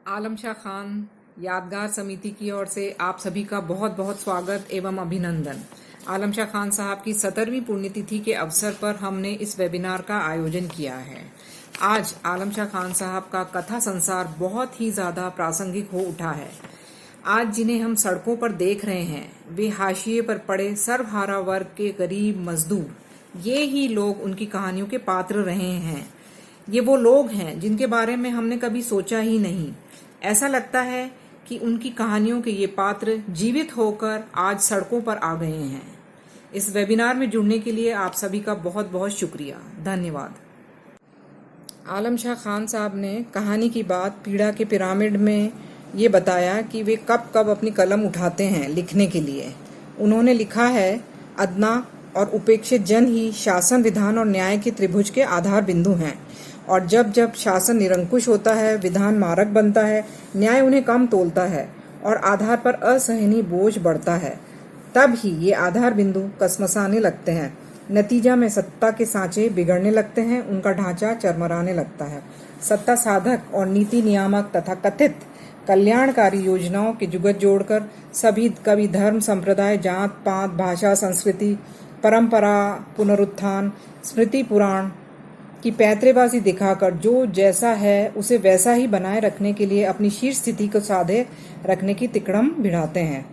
आलम शाह खान यादगार समिति की ओर से आप सभी का बहुत बहुत स्वागत एवं अभिनंदन। आलम शाह खान साहब की 17वीं पुण्यतिथि के अवसर पर हमने इस वेबिनार का आयोजन किया है। आज आलम शाह खान साहब का कथा संसार बहुत ही ज्यादा प्रासंगिक हो उठा है। आज जिन्हें हम सड़कों पर देख रहे हैं वे हाशिए पर पड़े सर्वहारा वर्ग के गरीब मजदूर, ये ही लोग उनकी कहानियों के पात्र रहे हैं। ये वो लोग हैं जिनके बारे में हमने कभी सोचा ही नहीं। ऐसा लगता है कि उनकी कहानियों के ये पात्र जीवित होकर आज सड़कों पर आ गए हैं। इस वेबिनार में जुड़ने के लिए आप सभी का बहुत बहुत शुक्रिया, धन्यवाद। आलम शाह खान साहब ने कहानी की बात पीड़ा के पिरामिड में ये बताया कि वे कब कब अपनी कलम उठाते हैं लिखने के लिए। उन्होंने लिखा है, अदना और उपेक्षित जन ही शासन, विधान और न्याय के त्रिभुज के आधार बिंदु हैं, और जब जब शासन निरंकुश होता है, विधान मारक बनता है, न्याय उन्हें कम तोलता है और आधार पर असहनीय बोझ बढ़ता है, तब ही ये आधार बिंदु कसमसाने लगते हैं। नतीजा में सत्ता के सांचे बिगड़ने लगते हैं, उनका ढांचा चरमराने लगता है। सत्ता साधक और नीति नियामक तथा कथित कल्याणकारी योजनाओं के जुगत जोड़कर सभी कवि धर्म, संप्रदाय, जात पात, भाषा, संस्कृति, परंपरा, पुनरुत्थान, स्मृति, पुराण की पैतरेबाजी दिखाकर जो जैसा है उसे वैसा ही बनाए रखने के लिए अपनी शीर्ष स्थिति को साधे रखने की तिकड़म भिड़ाते हैं।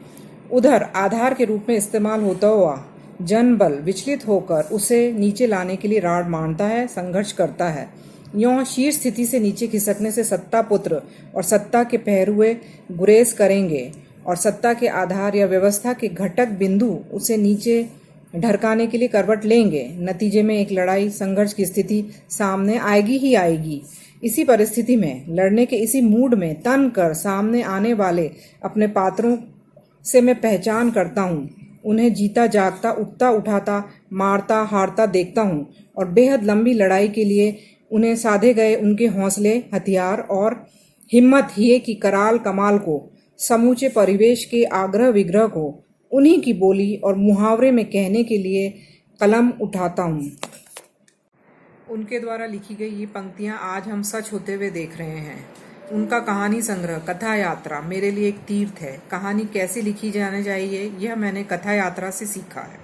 उधर आधार के रूप में इस्तेमाल होता हुआ जनबल विचलित होकर उसे नीचे लाने के लिए राड़ मारता है, संघर्ष करता है। यों शीर्ष स्थिति से नीचे खिसकने से सत्ता पुत्र और सत्ता के पहरुए गुरेज करेंगे और सत्ता के आधार या व्यवस्था के घटक बिंदु उसे नीचे ढरकाने के लिए करवट लेंगे। नतीजे में एक लड़ाई संघर्ष की स्थिति सामने आएगी ही आएगी। इसी परिस्थिति में, लड़ने के इसी मूड में तन कर सामने आने वाले अपने पात्रों से मैं पहचान करता हूँ। उन्हें जीता जागता, उठता उठाता, मारता हारता देखता हूँ और बेहद लंबी लड़ाई के लिए उन्हें साधे गए उनके हौसले, हथियार और हिम्मत हिये की कराल कमाल को, समूचे परिवेश के आग्रह विग्रह को उन्हीं की बोली और मुहावरे में कहने के लिए कलम उठाता हूँ। उनके द्वारा लिखी गई ये पंक्तियाँ आज हम सच होते हुए देख रहे हैं। उनका कहानी संग्रह कथा यात्रा मेरे लिए एक तीर्थ है। कहानी कैसे लिखी जानी चाहिए यह मैंने कथा यात्रा से सीखा है।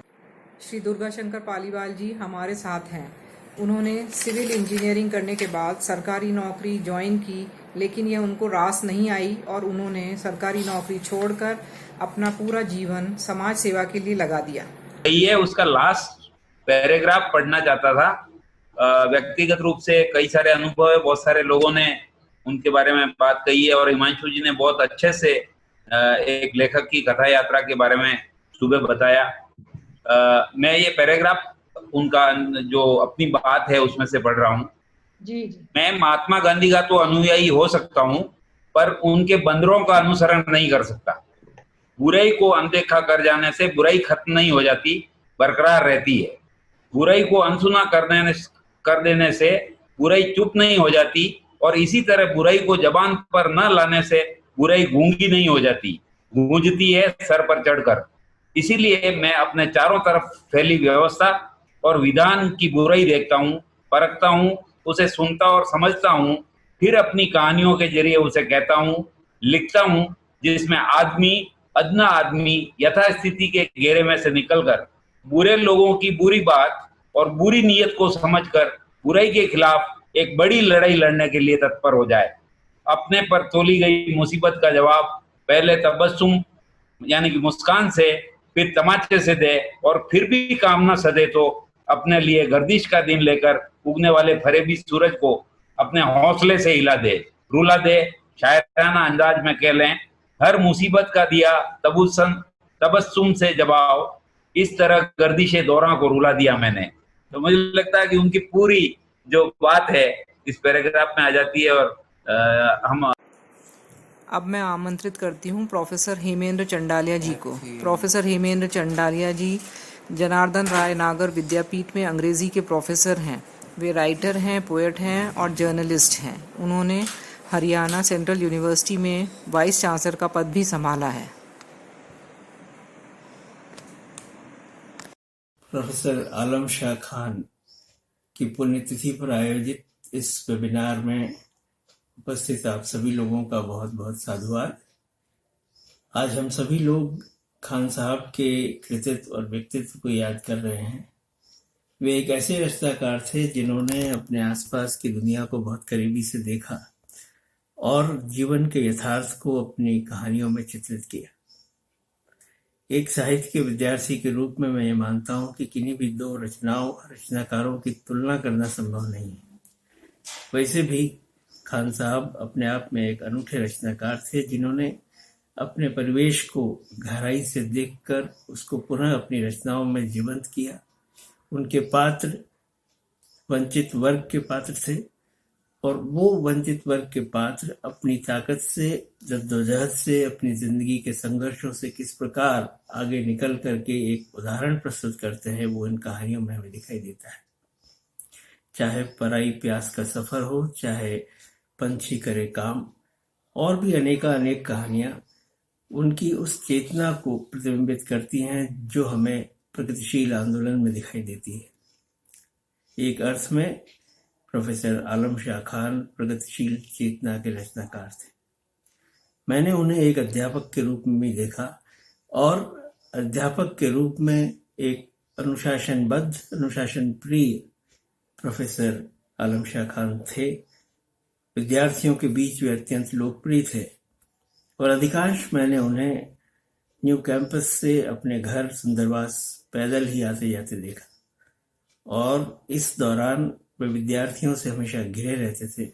श्री दुर्गा शंकर पालीवाल जी हमारे साथ हैं। उन्होंने सिविल इंजीनियरिंग करने के बाद सरकारी नौकरी ज्वाइन की, लेकिन यह उनको रास नहीं आई और उन्होंने सरकारी नौकरी छोड़कर अपना पूरा जीवन समाज सेवा के लिए लगा दिया। ये उसका लास्ट पैराग्राफ पढ़ना चाहता था। व्यक्तिगत रूप से कई सारे अनुभव है, बहुत सारे लोगों ने उनके बारे में बात कही है और हिमांशु जी ने बहुत अच्छे से एक लेखक की कथा यात्रा के बारे में सुबह बताया। मैं ये पैराग्राफ उनका जो अपनी बात है उसमें से पढ़ रहा हूँ। जी। मैं महात्मा गांधी का तो अनुयायी हो सकता हूँ, पर उनके बंदरों का अनुसरण नहीं कर सकता। बुराई को अनदेखा कर जाने से बुराई खत्म नहीं हो जाती, बरकरार रहती है। बुराई को अनसुना कर देने से बुराई चुप नहीं हो जाती, और इसी तरह बुराई को जबान पर न लाने से बुराई गूंगी नहीं हो जाती, गूंजती है सर पर चढ़कर। इसीलिए मैं अपने चारों तरफ फैली व्यवस्था और विधान की बुराई देखता हूँ, परखता हूँ, उसे सुनता और समझता हूँ, फिर अपनी कहानियों के जरिए उसे कहता हूँ, लिखता हूँ, जिसमें अदना आदमी यथास्थिति के घेरे में से निकलकर बुरे लोगों की बुरी बात और बुरी नीयत को समझकर बुराई के खिलाफ एक बड़ी लड़ाई लड़ने के लिए तत्पर हो जाए। अपने पर तोली गई मुसीबत का जवाब पहले तबस्सुम यानी कि मुस्कान से, फिर तमाचे से दे, और फिर भी काम न सदे तो अपने लिए गर्दिश का दिन लेकर उगने वाले फरेबी सूरज को अपने हौसले से हिला दे, रुला दे। शायराना अंदाज में कह लें, हर मुसीबत का दिया तबस्सुम से जवाब, इस तरह गर्दिशे दौरा को रुला दिया मैंने। तो मुझे लगता है कि उनकी पूरी जो बात है इस पैराग्राफ में आ जाती है। और हम अब मैं आमंत्रित करती हूँ प्रोफेसर हेमेंद्र चंडालिया जी को। प्रोफेसर हेमेंद्र चंडालिया जी जनार्दन राय नागर विद्यापीठ में अंग्रेजी के प्रोफेसर हैं। वे राइटर हैं, पोएट हैं और जर्नलिस्ट हैं। उन्होंने हरियाणा सेंट्रल यूनिवर्सिटी में वाइस चांसलर का पद भी संभाला है। प्रोफेसर आलम शाह खान की पुण्यतिथि पर आयोजित इस वेबिनार में उपस्थित आप सभी लोगों का बहुत बहुत साधुवाद। आज हम सभी लोग खान साहब के कृतित्व और व्यक्तित्व को याद कर रहे हैं। वे एक ऐसे रचनाकार थे जिन्होंने अपने आसपास की दुनिया को बहुत करीबी से देखा और जीवन के यथार्थ को अपनी कहानियों में चित्रित किया। एक साहित्य के विद्यार्थी के रूप में मैं ये मानता हूँ कि किन्हीं भी दो रचनाकारों की तुलना करना संभव नहीं है। वैसे भी खान साहब अपने आप में एक अनूठे रचनाकार थे जिन्होंने अपने परिवेश को गहराई से देखकर उसको पुनः अपनी रचनाओं में जीवंत किया। उनके पात्र वंचित वर्ग के पात्र थे और वो वंचित वर्ग के पात्र अपनी ताकत से, जद्दोजहद से, अपनी जिंदगी के संघर्षों से किस प्रकार आगे निकल करके एक उदाहरण प्रस्तुत करते हैं, वो इन कहानियों में हमें दिखाई देता है। चाहे पराई प्यास का सफर हो, चाहे पंछी करे काम, और भी अनेक कहानियां उनकी उस चेतना को प्रतिबिंबित करती हैं जो हमें प्रगतिशील आंदोलन में दिखाई देती है। एक अर्थ में प्रोफेसर आलम शाह खान प्रगतिशील चेतना के रचनाकार थे। मैंने उन्हें एक अध्यापक के रूप में भी देखा और अध्यापक के रूप में एक अनुशासनबद्ध, अनुशासन प्रिय प्रोफेसर आलम शाह खान थे। विद्यार्थियों के बीच वे अत्यंत लोकप्रिय थे और अधिकांश मैंने उन्हें न्यू कैंपस से अपने घर सुंदरवास पैदल ही आते जाते देखा और इस दौरान वे विद्यार्थियों से हमेशा घिरे रहते थे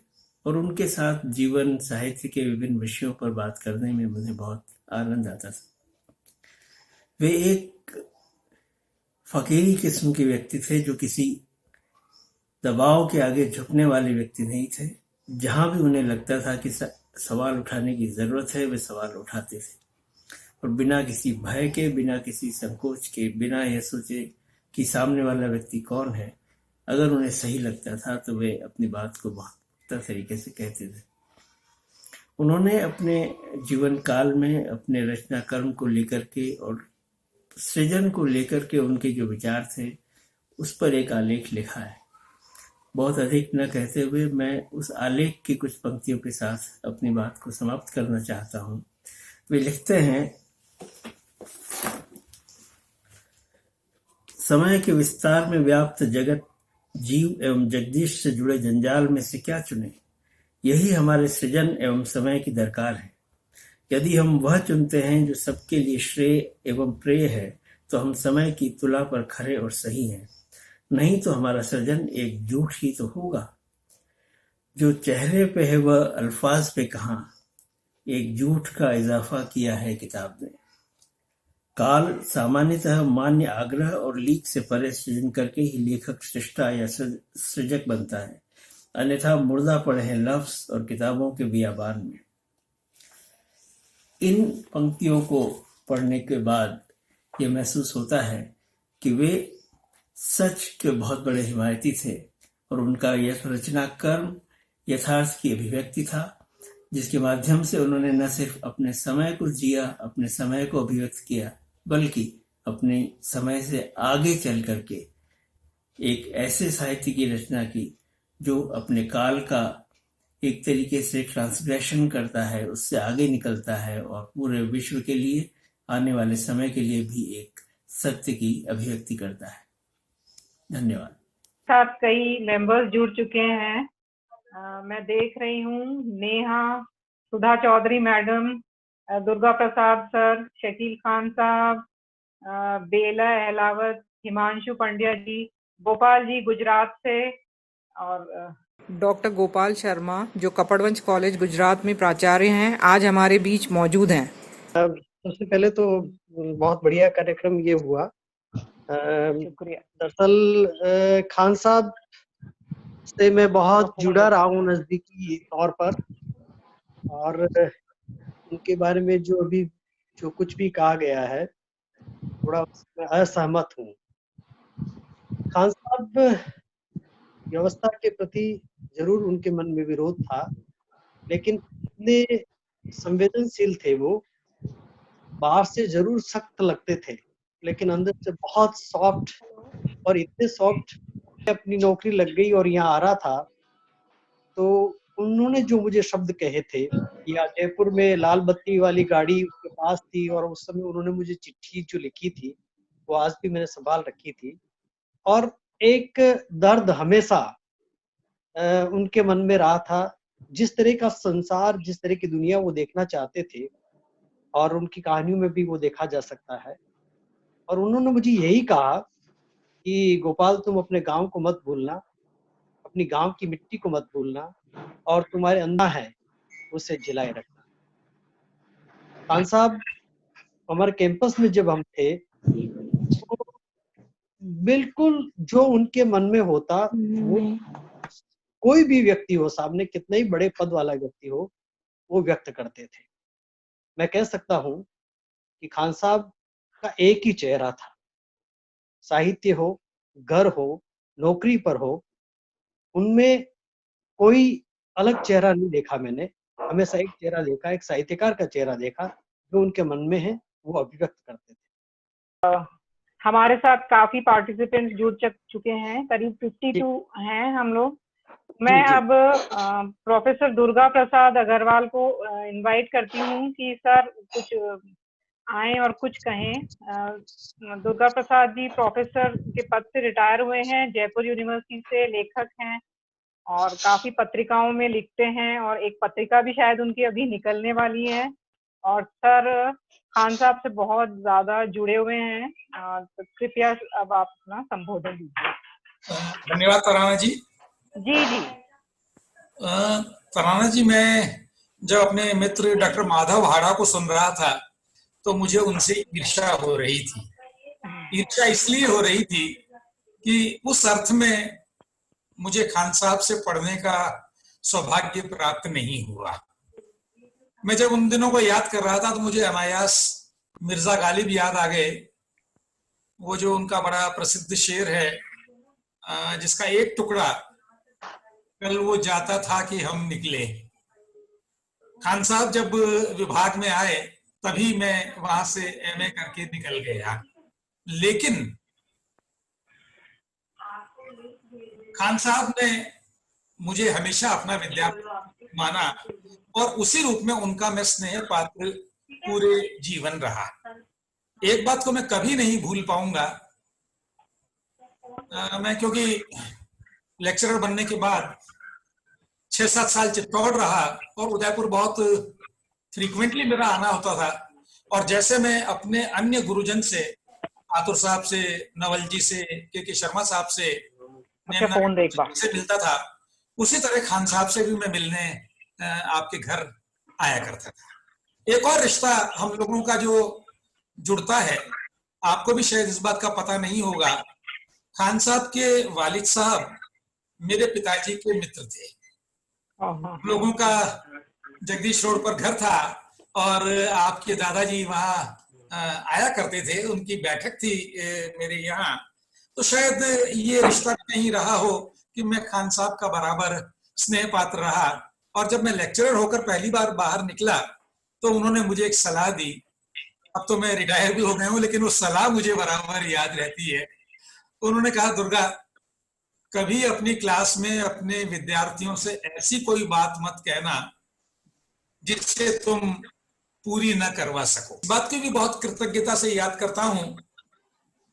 और उनके साथ जीवन, साहित्य के विभिन्न विषयों पर बात करने में मुझे बहुत आनंद आता था। वे एक फकीरी किस्म के व्यक्ति थे जो किसी दबाव के आगे झुकने वाले व्यक्ति नहीं थे। जहां भी उन्हें लगता था कि सवाल उठाने की जरूरत है, वे सवाल उठाते थे और बिना किसी भय के, बिना किसी संकोच के, बिना यह सोचे कि सामने वाला व्यक्ति कौन है, अगर उन्हें सही लगता था तो वे अपनी बात को बहुत पुख्ता तरीके से कहते थे। उन्होंने अपने जीवन काल में अपने रचना कर्म को लेकर के और सृजन को लेकर के उनके जो विचार थे उस पर एक आलेख लिखा है। बहुत अधिक न कहते हुए मैं उस आलेख की कुछ पंक्तियों के साथ अपनी बात को समाप्त करना चाहता हूँ। वे लिखते हैं, समय के विस्तार में व्याप्त जगत, जीव एवं जगदीश से जुड़े जंजाल में से क्या चुने, यही हमारे सृजन एवं समय की दरकार है। यदि हम वह चुनते हैं जो सबके लिए श्रेय एवं प्रेय है तो हम समय की तुला पर खरे और सही हैं, नहीं तो हमारा सृजन एक झूठ ही तो होगा। जो चेहरे पे है वह अल्फाज पे कहाँ, एक झूठ का इजाफा किया है किताब ने। काल सामान्यतः मान्य आग्रह और लीक से परे सृजन करके ही लेखक सृष्टा या सृजक बनता है, अन्यथा मुर्दा पड़े हैं लफ्ज और किताबों के बियाबान में। इन पंक्तियों को पढ़ने के बाद ये महसूस होता है कि वे सच के बहुत बड़े हिमायती थे और उनका यह रचना कर्म यथार्थ की अभिव्यक्ति था, जिसके माध्यम से उन्होंने न सिर्फ अपने समय को जिया, अपने समय को अभिव्यक्त किया, बल्कि अपने समय से आगे चल करके एक ऐसे साहित्य की रचना की जो अपने काल का एक तरीके से ट्रांसग्रेशन करता है, उससे आगे निकलता है और पूरे विश्व के लिए, आने वाले समय के लिए भी एक सत्य की अभिव्यक्ति करता है। धन्यवाद। साथ कई मेंबर्स जुड़ चुके हैं। मैं देख रही हूँ नेहा, सुधा चौधरी मैडम, दुर्गा प्रसाद सर, शकील खान साहब, बेला अहलावत, हिमांशु पंड्या जी, गोपाल जी गुजरात से, और डॉक्टर गोपाल शर्मा जो कपड़वंज कॉलेज गुजरात में प्राचार्य हैं, आज हमारे बीच मौजूद हैं। सबसे पहले तो बहुत बढ़िया कार्यक्रम ये हुआ। शुक्रिया। दरअसल खान साहब से मैं बहुत जुड़ा रहा हूँ नजदीकी तौर पर, और उनके बारे में जो कुछ भी कहा गया है थोड़ा मैं असहमत हूँ। खान साहब व्यवस्था के प्रति जरूर उनके मन में विरोध था, लेकिन इतने संवेदनशील थे वो, बाहर से जरूर सख्त लगते थे लेकिन अंदर से बहुत सॉफ्ट, और इतने सॉफ्ट अपनी नौकरी लग गई और यहाँ आ रहा था तो उन्होंने जो मुझे शब्द कहे थे, या जयपुर में लाल बत्ती वाली गाड़ी उसके पास थी और उस समय उन्होंने मुझे चिट्ठी जो लिखी थी वो आज भी मैंने संभाल रखी थी। और एक दर्द हमेशा उनके मन में रहा था। जिस तरह का संसार, जिस तरह की दुनिया वो देखना चाहते थे और उनकी कहानियों में भी वो देखा जा सकता है। और उन्होंने मुझे यही कहा कि गोपाल, तुम अपने गांव को मत भूलना, अपनी गांव की मिट्टी को मत भूलना, और तुम्हारे अंदर है उसे जिलाए रखना। खान साहब, हमारे कैंपस में जब हम थे तो बिल्कुल जो उनके मन में होता वो कोई भी व्यक्ति हो, सामने कितना ही बड़े पद वाला व्यक्ति हो, वो व्यक्त करते थे। मैं कह सकता हूँ कि खान साहब का एक ही चेहरा था। साहित्य हो, घर हो, नौकरी पर हो, उनमें कोई अलग चेहरा नहीं देखा मैंने। हमेशा एक चेहरा देखा, एक साहित्यकार का चेहरा देखा, जो उनके मन में है वो अभिव्यक्त करते थे। हमारे साथ काफी पार्टिसिपेंट्स जुड़ चुके हैं, करीब 52 हैं हम लोग। मैं जी। अब प्रोफेसर दुर्गा प्रसाद अग्रवाल को इनवाइट करती हूँ कि सर कुछ आए और कुछ कहें। दुर्गा प्रसाद जी प्रोफेसर के पद से रिटायर हुए हैं, जयपुर यूनिवर्सिटी से लेखक हैं और काफी पत्रिकाओं में लिखते हैं, और एक पत्रिका भी शायद उनकी अभी निकलने वाली है। और सर खान साहब से बहुत ज्यादा जुड़े हुए हैं, तो कृपया अब आप अपना संबोधन दीजिए। धन्यवाद तराना जी। जी जी। तराना जी, मैं जब अपने मित्र डॉक्टर माधव हाड़ा को सुन रहा था तो मुझे उनसे ईर्ष्या हो रही थी। ईर्ष्या इसलिए हो रही थी कि उस अर्थ में मुझे खान साहब से पढ़ने का सौभाग्य प्राप्त नहीं हुआ। मैं जब उन दिनों को याद कर रहा था तो मुझे अनायास मिर्जा गालिब याद आ गए। वो जो उनका बड़ा प्रसिद्ध शेर है, जिसका एक टुकड़ा कल वो जाता था कि हम निकले। खान साहब जब विभाग में आए तभी मैं वहां से एमए करके निकल गया, लेकिन खान साहब ने मुझे हमेशा अपना विद्यार्थी माना और उसी रूप में उनका मैं स्नेह पात्र पूरे जीवन रहा। एक बात को मैं कभी नहीं भूल पाऊंगा, मैं क्योंकि लेक्चरर बनने के बाद 6-7 साल चित्तौड़ रहा और उदयपुर बहुत फ्रीक्वेंटली मेरा आना होता था। और जैसे मैं अपने अन्य गुरुजन से, आतुर साहब से, नवल जी से, के शर्मा साहब से, से मिलता था, उसी तरह खान साहब से भी मैं मिलने आपके घर आया करता था। एक और रिश्ता हम लोगों का जो जुड़ता है, आपको भी शायद इस बात का पता नहीं होगा, खान साहब के वालिद साहब मेरे पिताजी के मित्र थे। लोगों का जगदीश रोड पर घर था और आपके दादाजी वहां आया करते थे, उनकी बैठक थी मेरे यहाँ। तो शायद ये रिश्ता नहीं रहा हो कि मैं खान साहब का बराबर स्नेह पात्र रहा। और जब मैं लेक्चरर होकर पहली बार बाहर निकला तो उन्होंने मुझे एक सलाह दी। अब तो मैं रिटायर भी हो गया हूँ, लेकिन वो सलाह मुझे बराबर याद रहती है। उन्होंने कहा, दुर्गा, कभी अपनी क्लास में अपने विद्यार्थियों से ऐसी कोई बात मत कहना जिससे तुम पूरी न करवा सको। इस बात की भी बहुत कृतज्ञता से याद करता हूं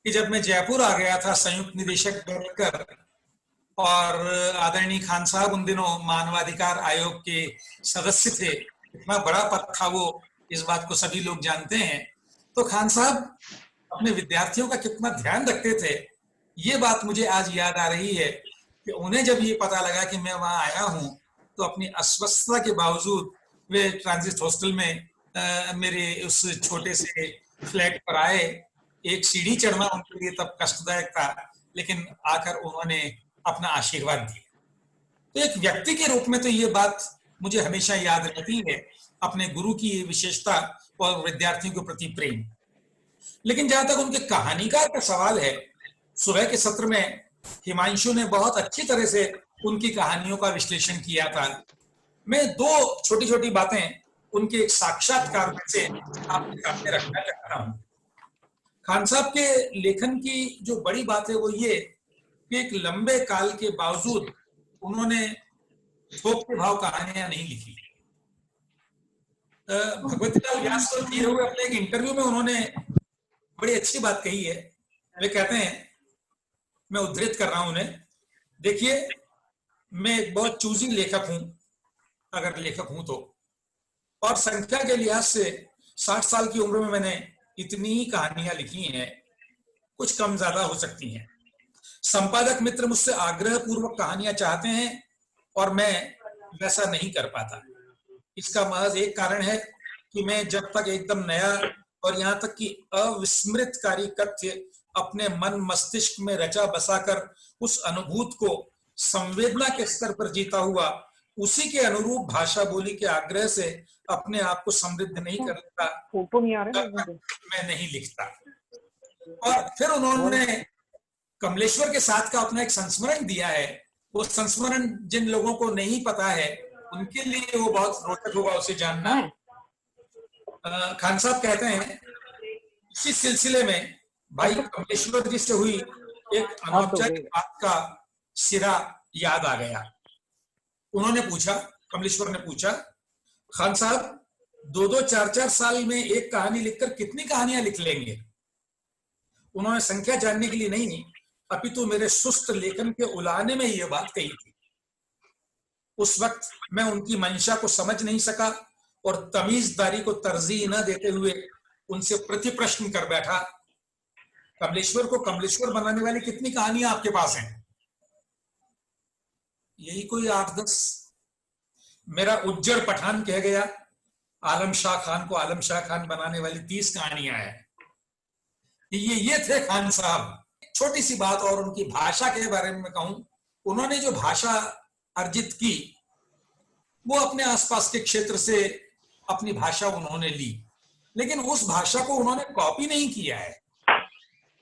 कि जब मैं जयपुर आ गया था संयुक्त निदेशक बनकर, और आदरणीय खान साहब उन दिनों मानवाधिकार आयोग के सदस्य थे, इतना बड़ा पद था वो, इस बात को सभी लोग जानते हैं। तो खान साहब अपने विद्यार्थियों का कितना ध्यान रखते थे, ये बात मुझे आज याद आ रही है कि उन्हें जब ये पता लगा कि मैं वहां आया हूं तो अपनी अस्वस्थता के बावजूद वे ट्रांजिट हॉस्टल में मेरे उस छोटे से फ्लैट पर आए। एक सीढ़ी चढ़ना उनके लिए तब कष्टदायक था, लेकिन आकर उन्होंने अपना आशीर्वाद दिया। तो एक व्यक्ति के रूप में तो ये बात मुझे हमेशा याद रहती है, अपने गुरु की ये विशेषता और विद्यार्थियों के प्रति प्रेम। लेकिन जहां तक उनके कहानीकार का सवाल है, सुबह के सत्र में हिमांशु ने बहुत अच्छी तरह से उनकी कहानियों का विश्लेषण किया था। मैं दो छोटी छोटी बातें उनके एक साक्षात्कार में से आपके सामने रखना चाहता हूं। खान साहब के लेखन की जो बड़ी बात है वो ये कि एक लंबे काल के बावजूद उन्होंने थोक के भाव कहानियां नहीं लिखी। भगवतीलाल व्यास को दिए हुए अपने एक इंटरव्यू में उन्होंने बड़ी अच्छी बात कही है। वे कहते हैं, मैं उद्धृत कर रहा हूं उन्हें, देखिए मैं एक बहुत चूजी लेखक हूं, अगर लेखक हूं तो, और संख्या के लिहाज से 60 साल की उम्र में मैंने इतनी ही कहानियां लिखी हैं, कुछ कम ज्यादा हो सकती हैं। संपादक मित्र मुझसे आग्रह पूर्वक कहानियां चाहते हैं और मैं वैसा नहीं कर पाता। इसका महज एक कारण है कि मैं जब तक एकदम नया और यहाँ तक कि अविस्मृतकारी कथ्य अपने मन मस्तिष्क में रचा बसाकर उस अनुभूत को संवेदना के स्तर पर जीता हुआ उसी के अनुरूप भाषा बोली के आग्रह से अपने आप को समृद्ध नहीं कर लेता, फोटो नहीं आ रहा तब तक मैं नहीं लिखता। और फिर उन्होंने कमलेश्वर के साथ का अपना एक संस्मरण दिया है। वो संस्मरण जिन लोगों को नहीं पता है उनके लिए वो बहुत रोचक होगा उसे जानना। खान साहब कहते हैं, इसी सिलसिले में भाई कमलेश्वर जी से हुई एक अनौपचारिक बात का सिरा याद आ गया। उन्होंने पूछा, कमलेश्वर ने पूछा, खान साहब 2-2, 4-4 साल में एक कहानी लिखकर कितनी कहानियां लिख लेंगे? उन्होंने संख्या जानने के लिए नहीं, अपितु मेरे सुस्त लेखन के उलाहने में यह बात कही थी। उस वक्त मैं उनकी मंशा को समझ नहीं सका और तमीजदारी को तरजीह न देते हुए उनसे प्रति प्रश्न कर बैठा, कमलेश्वर को कमलेश्वर बनाने वाली कितनी कहानियां आपके पास हैं? यही कोई 8-10। मेरा उज्जड़ पठान कह गया, आलम शाह खान को आलम शाह खान बनाने वाली 30 कहानियां हैं। ये थे खान साहब। छोटी सी बात और उनकी भाषा के बारे में कहूं, उन्होंने जो भाषा अर्जित की वो अपने आसपास के क्षेत्र से अपनी भाषा उन्होंने ली, लेकिन उस भाषा को उन्होंने कॉपी नहीं किया है।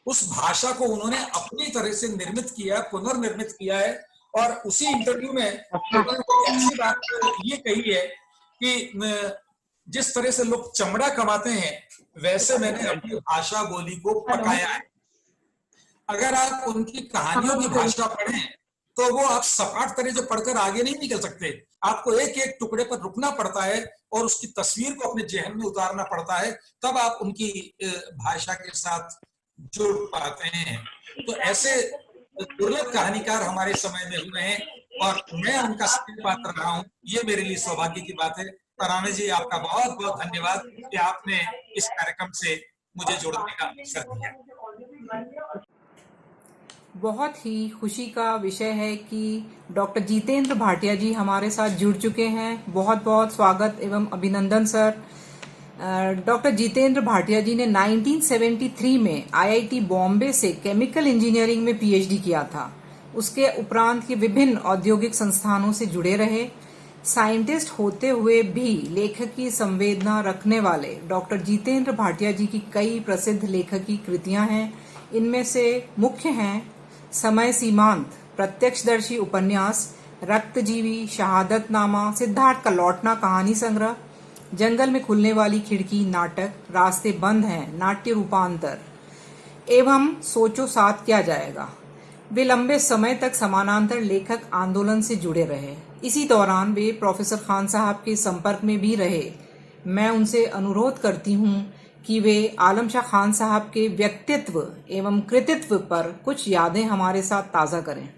उस भाषा को उन्होंने अपनी तरह से निर्मित किया, पुनर्निर्मित किया है। और उसी इंटरव्यू में उन्होंने अच्छी बात ये कही है कि जिस तरह से लोग चमड़ा कमाते हैं वैसे मैंने अपनी भाषा बोली को पकाया है। अगर आप उनकी कहानियों की भाषा पढ़ें तो वो आप सपाट तरह से पढ़कर आगे नहीं निकल सकते। आपको एक एक टुकड़े पर रुकना पड़ता है और उसकी तस्वीर को अपने जहन में उतारना पड़ता है, तब आप उनकी भाषा के साथ जुड़ पाते हैं। तो ऐसे दुर्लभ कहानीकार हमारे समय में हुए हैं और मैं उनका सत्य पात्र रहा हूं। ये मेरे लिए सौभाग्य की बात है। तराने जी, आपका बहुत बहुत धन्यवाद कि आपने इस कार्यक्रम से मुझे जोड़ने का अवसर दिया। बहुत ही खुशी का विषय है कि डॉक्टर जितेंद्र भाटिया जी हमारे साथ जुड़ चुके हैं। बहुत बहुत स्वागत एवं अभिनंदन सर। डॉक्टर जितेंद्र भाटिया जी ने 1973 में आईआईटी बॉम्बे से केमिकल इंजीनियरिंग में पीएचडी किया था। उसके उपरांत के विभिन्न औद्योगिक संस्थानों से जुड़े रहे। साइंटिस्ट होते हुए भी लेखक की संवेदना रखने वाले डॉक्टर जितेंद्र भाटिया जी की कई प्रसिद्ध लेखकी कृतियां हैं। इनमें से मुख्य हैं समय सीमांत, प्रत्यक्षदर्शी उपन्यास, रक्तजीवी, शहादतनामा, सिद्धार्थ का लौटना कहानी संग्रह, जंगल में खुलने वाली खिड़की नाटक, रास्ते बंद हैं नाट्य रूपांतर एवं सोचो साथ क्या जाएगा। वे लंबे समय तक समानांतर लेखक आंदोलन से जुड़े रहे। इसी दौरान वे प्रोफेसर खान साहब के संपर्क में भी रहे। मैं उनसे अनुरोध करती हूँ कि वे आलम शाह खान साहब के व्यक्तित्व एवं कृतित्व पर कुछ यादें हमारे साथ ताजा करें।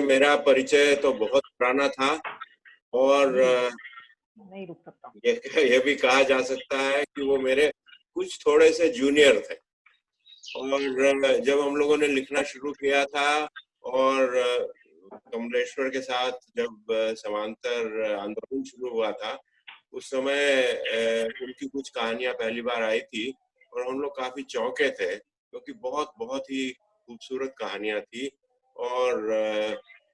मेरा परिचय तो बहुत पुराना था और नहीं रुक सकता। ये भी कहा जा सकता है कि वो मेरे कुछ थोड़े से जूनियर थे। और जब हम लोगों ने लिखना शुरू किया था और कमलेश्वर के साथ जब समांतर आंदोलन शुरू हुआ था, उस समय उनकी कुछ कहानियां पहली बार आई थी और हम लोग काफी चौंके थे क्योंकि बहुत ही खूबसूरत कहानियां थी। और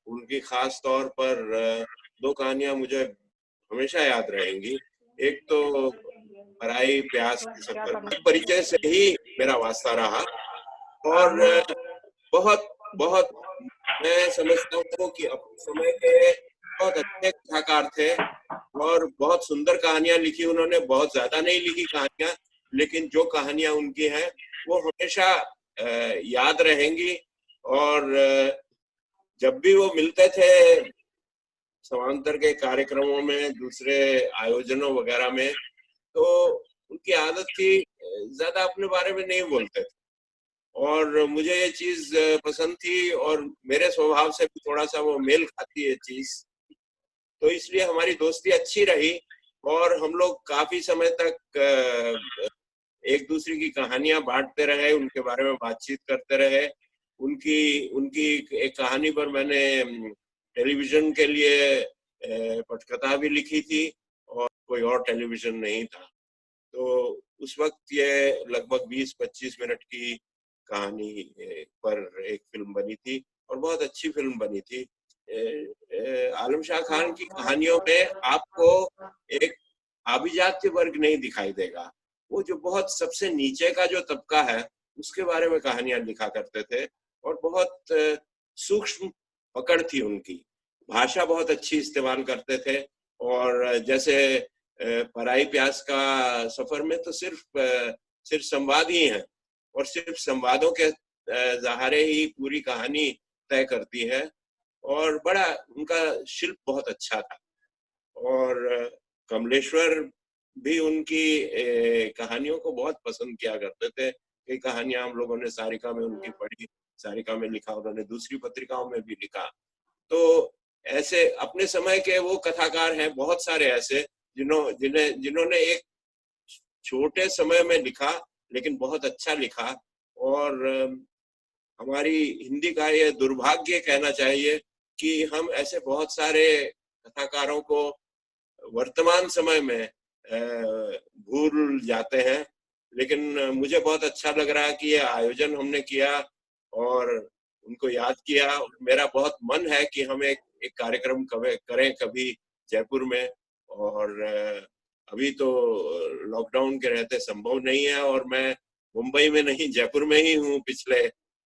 उनकी खास तौर पर 2 कहानियां मुझे हमेशा याद रहेंगी। एक तो पराई प्यास के सफर, परिचय से ही मेरा वास्ता रहा और बहुत मैं समझता हूँ कि अपने समय के बहुत अच्छे कथाकार थे और बहुत सुंदर कहानियां लिखी उन्होंने। बहुत ज्यादा नहीं लिखी कहानियां, लेकिन जो कहानियां उनकी हैं वो हमेशा याद रहेंगी। और जब भी वो मिलते थे समांतर के कार्यक्रमों में, दूसरे आयोजनों वगैरह में, तो उनकी आदत थी ज्यादा अपने बारे में नहीं बोलते थे, और मुझे ये चीज पसंद थी और मेरे स्वभाव से भी थोड़ा सा वो मेल खाती है चीज, तो इसलिए हमारी दोस्ती अच्छी रही और हम लोग काफी समय तक एक दूसरे की कहानियां बांटते रहे, उनके बारे में बातचीत करते रहे। उनकी एक कहानी पर मैंने टेलीविजन के लिए पटकथा भी लिखी थी और कोई और टेलीविजन नहीं था, तो उस वक्त ये लगभग 20-25 मिनट की कहानी पर एक फिल्म बनी थी और बहुत अच्छी फिल्म बनी थी। आलम शाह खान की कहानियों में आपको एक अभिजात्य वर्ग नहीं दिखाई देगा, वो जो बहुत सबसे नीचे का जो तबका है उसके बारे में कहानियां लिखा करते थे और बहुत सूक्ष्म पकड़ थी उनकी, भाषा बहुत अच्छी इस्तेमाल करते थे। और जैसे पराई प्यास का सफर में तो सिर्फ संवाद ही है और सिर्फ संवादों के सहारे ही पूरी कहानी तय करती है, और बड़ा उनका शिल्प बहुत अच्छा था। और कमलेश्वर भी उनकी कहानियों को बहुत पसंद किया करते थे। कई कहानियां हम लोगों ने सारिका में उनकी पढ़ी, सारिका में लिखा, उन्होंने दूसरी पत्रिकाओं में भी लिखा। तो ऐसे अपने समय के वो कथाकार हैं बहुत सारे ऐसे जिन्होंने एक छोटे समय में लिखा लेकिन बहुत अच्छा लिखा। और हमारी हिंदी का ये दुर्भाग्य कहना चाहिए कि हम ऐसे बहुत सारे कथाकारों को वर्तमान समय में भूल जाते हैं, लेकिन मुझे बहुत अच्छा लग रहा है कि ये आयोजन हमने किया और उनको याद किया। मेरा बहुत मन है कि हम एक कार्यक्रम करें कभी जयपुर में, और अभी तो लॉकडाउन के रहते संभव नहीं है और मैं मुंबई में नहीं जयपुर में ही हूँ पिछले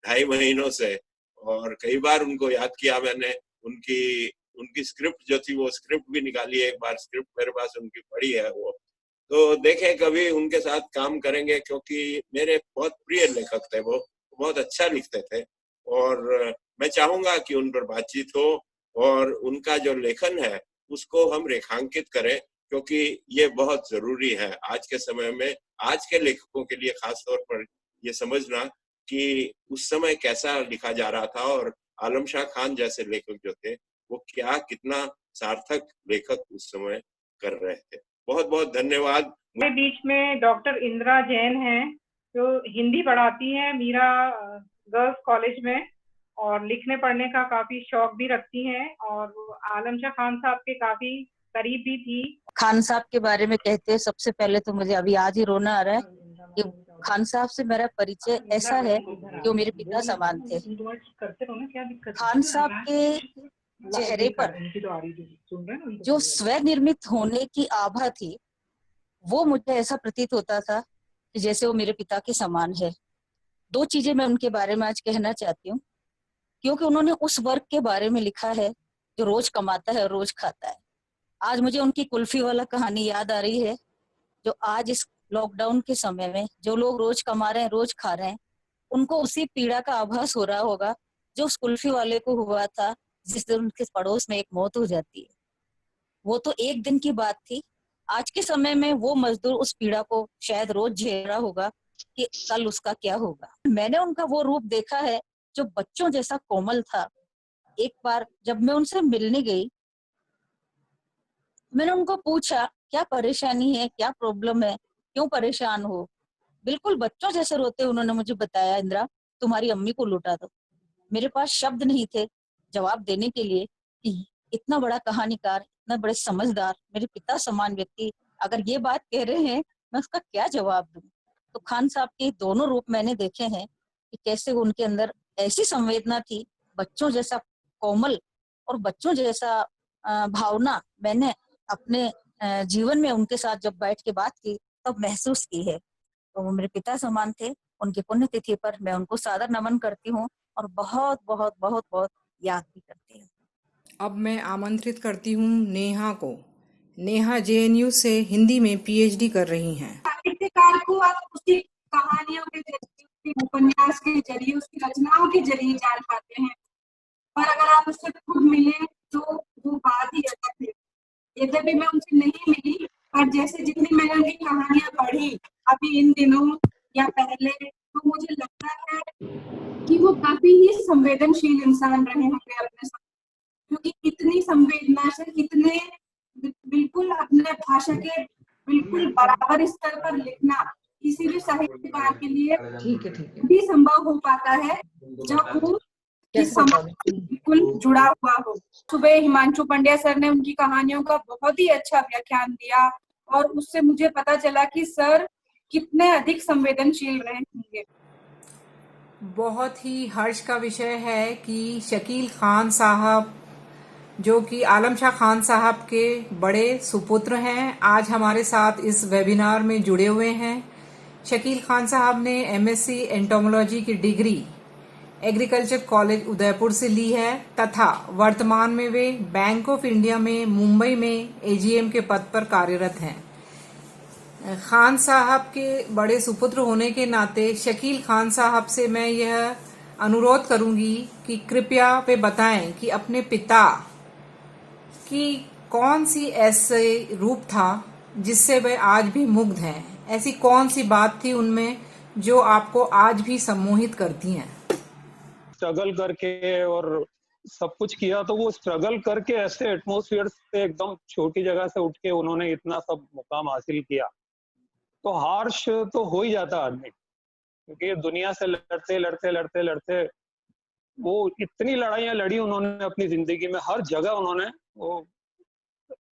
2.5 महीनों से, और कई बार उनको याद किया मैंने। उनकी स्क्रिप्ट जो थी वो स्क्रिप्ट भी निकाली है, एक बार स्क्रिप्ट मेरे पास उनकी पड़ी है वो, तो देखें कभी उनके साथ काम करेंगे, क्योंकि मेरे बहुत प्रिय लेखक थे, वो बहुत अच्छा लिखते थे और मैं चाहूंगा कि उन पर बातचीत हो और उनका जो लेखन है उसको हम रेखांकित करें, क्योंकि ये बहुत जरूरी है आज के समय में, आज के लेखकों के लिए खास तौर पर ये समझना कि उस समय कैसा लिखा जा रहा था और आलम शाह खान जैसे लेखक जो थे वो कितना सार्थक लेखक उस समय कर रहे थे। बहुत बहुत धन्यवाद। मेरे बीच में डॉक्टर इंदिरा जैन हैं जो हिंदी पढ़ाती हैं मीरा गर्ल्स कॉलेज में और लिखने पढ़ने का काफी शौक भी रखती हैं और आलम शाह खान साहब के काफी करीब भी थी। खान साहब के बारे में कहते हैं, सबसे पहले तो मुझे अभी आज ही रोना आ रहा है कि खान साहब से मेरा परिचय ऐसा है कि वो मेरे पिता समान थे। खान साहब के चेहरे पर जो स्वनिर्मित होने की आभा थी वो मुझे ऐसा प्रतीत होता था कि जैसे वो मेरे पिता के समान है। 2 चीजें मैं उनके बारे में आज कहना चाहती हूँ, क्योंकि उन्होंने उस वर्ग के बारे में लिखा है जो रोज कमाता है और रोज खाता है। आज मुझे उनकी कुल्फी वाला कहानी याद आ रही है, जो आज इस लॉकडाउन के समय में जो लोग रोज कमा रहे हैं, रोज खा रहे हैं, उनको उसी पीड़ा का आभास हो रहा होगा जो उस कुल्फी वाले को हुआ था जिस दिन उनके पड़ोस में एक मौत हो जाती है। वो तो एक दिन की बात थी, आज के समय में वो मजदूर उस पीड़ा को शायद रोज झेल रहा होगा कि कल उसका क्या होगा। मैंने उनका वो रूप देखा है जो बच्चों जैसा कोमल था। एक बार जब मैं उनसे मिलने गई, मैंने उनको पूछा क्या परेशानी है, क्या प्रॉब्लम है, क्यों परेशान हो। बिल्कुल बच्चों जैसे रोते उन्होंने मुझे बताया, इंदिरा तुम्हारी अम्मी को लुटा दो। मेरे पास शब्द नहीं थे जवाब देने के लिए कि इतना बड़ा कहानीकार, इतना बड़े समझदार, मेरे पिता समान व्यक्ति अगर ये बात कह रहे हैं, मैं उसका क्या जवाब दूं। तो खान साहब के दोनों रूप मैंने देखे हैं कि कैसे उनके अंदर ऐसी संवेदना थी, बच्चों जैसा कोमल और बच्चों जैसा भावना मैंने अपने जीवन में उनके साथ जब बैठ के बात की तब महसूस की है। तो वो मेरे पिता समान थे। उनकी पुण्यतिथि पर मैं उनको सादर नमन करती हूँ और बहुत बहुत बहुत बहुत याद भी करती हूँ। अब मैं आमंत्रित करती हूँ नेहा को। नेहा जेएनयू से हिंदी में पीएचडी कर रही हैं। साहित्यकार को आप उसकी कहानियों के जरिए, उसके उपन्यास के जरिए, उसकी रचनाओं के जरिए जान पाते हैं, और अगर आप उससे खुद मिले तो वो बात बात ही अलग है। यद्यपि मैं उनसे नहीं मिली, पर जैसे जितनी मैंने उनकी कहानियां पढ़ी अभी इन दिनों या पहले, तो मुझे लगता है कि वो काफी ही संवेदनशील इंसान रहे होंगे अपने साथ, क्योंकि इतनी संवेदनाशील, इतने बिल्कुल अपने भाषा के बिल्कुल बराबर स्तर पर लिखना किसी भी साहित्यकार के लिए ठीक है भी संभव हो पाता है जब वो इस समाज से बिल्कुल जुड़ा हुआ हो। सुबह हिमांशु पंड्या सर ने उनकी कहानियों का बहुत ही अच्छा व्याख्यान दिया और उससे मुझे पता चला कि सर कितने अधिक संवेदनशील रहे होंगे। बहुत ही हर्ष का विषय है कि शकील खान साहब, जो कि आलम शाह खान साहब के बड़े सुपुत्र हैं, आज हमारे साथ इस वेबिनार में जुड़े हुए हैं। शकील खान साहब ने एमएससी एंटोमोलॉजी की डिग्री एग्रीकल्चर कॉलेज उदयपुर से ली है तथा वर्तमान में वे बैंक ऑफ इंडिया में मुंबई में एजीएम के पद पर कार्यरत हैं। खान साहब के बड़े सुपुत्र होने के नाते शकील खान साहब से मैं यह अनुरोध करूंगी कि कृपया वे बताएं कि अपने पिता की कौन सी ऐसे रूप था जिससे वे आज भी मुग्ध हैं। ऐसी कौन सी बात थी उनमें जो आपको आज भी सम्मोहित करती हैं? स्ट्रगल करके और सब कुछ किया, तो वो स्ट्रगल करके ऐसे एटमॉस्फेयर से एकदम छोटी जगह से उठ के उन्होंने इतना सब मुकाम हासिल किया, तो हार्श तो हो ही जाता आदमी, क्योंकि दुनिया से लड़ते लड़ते लड़ते लड़ते वो इतनी लड़ाइयां लड़ी उन्होंने अपनी जिंदगी में। हर जगह उन्होंने वो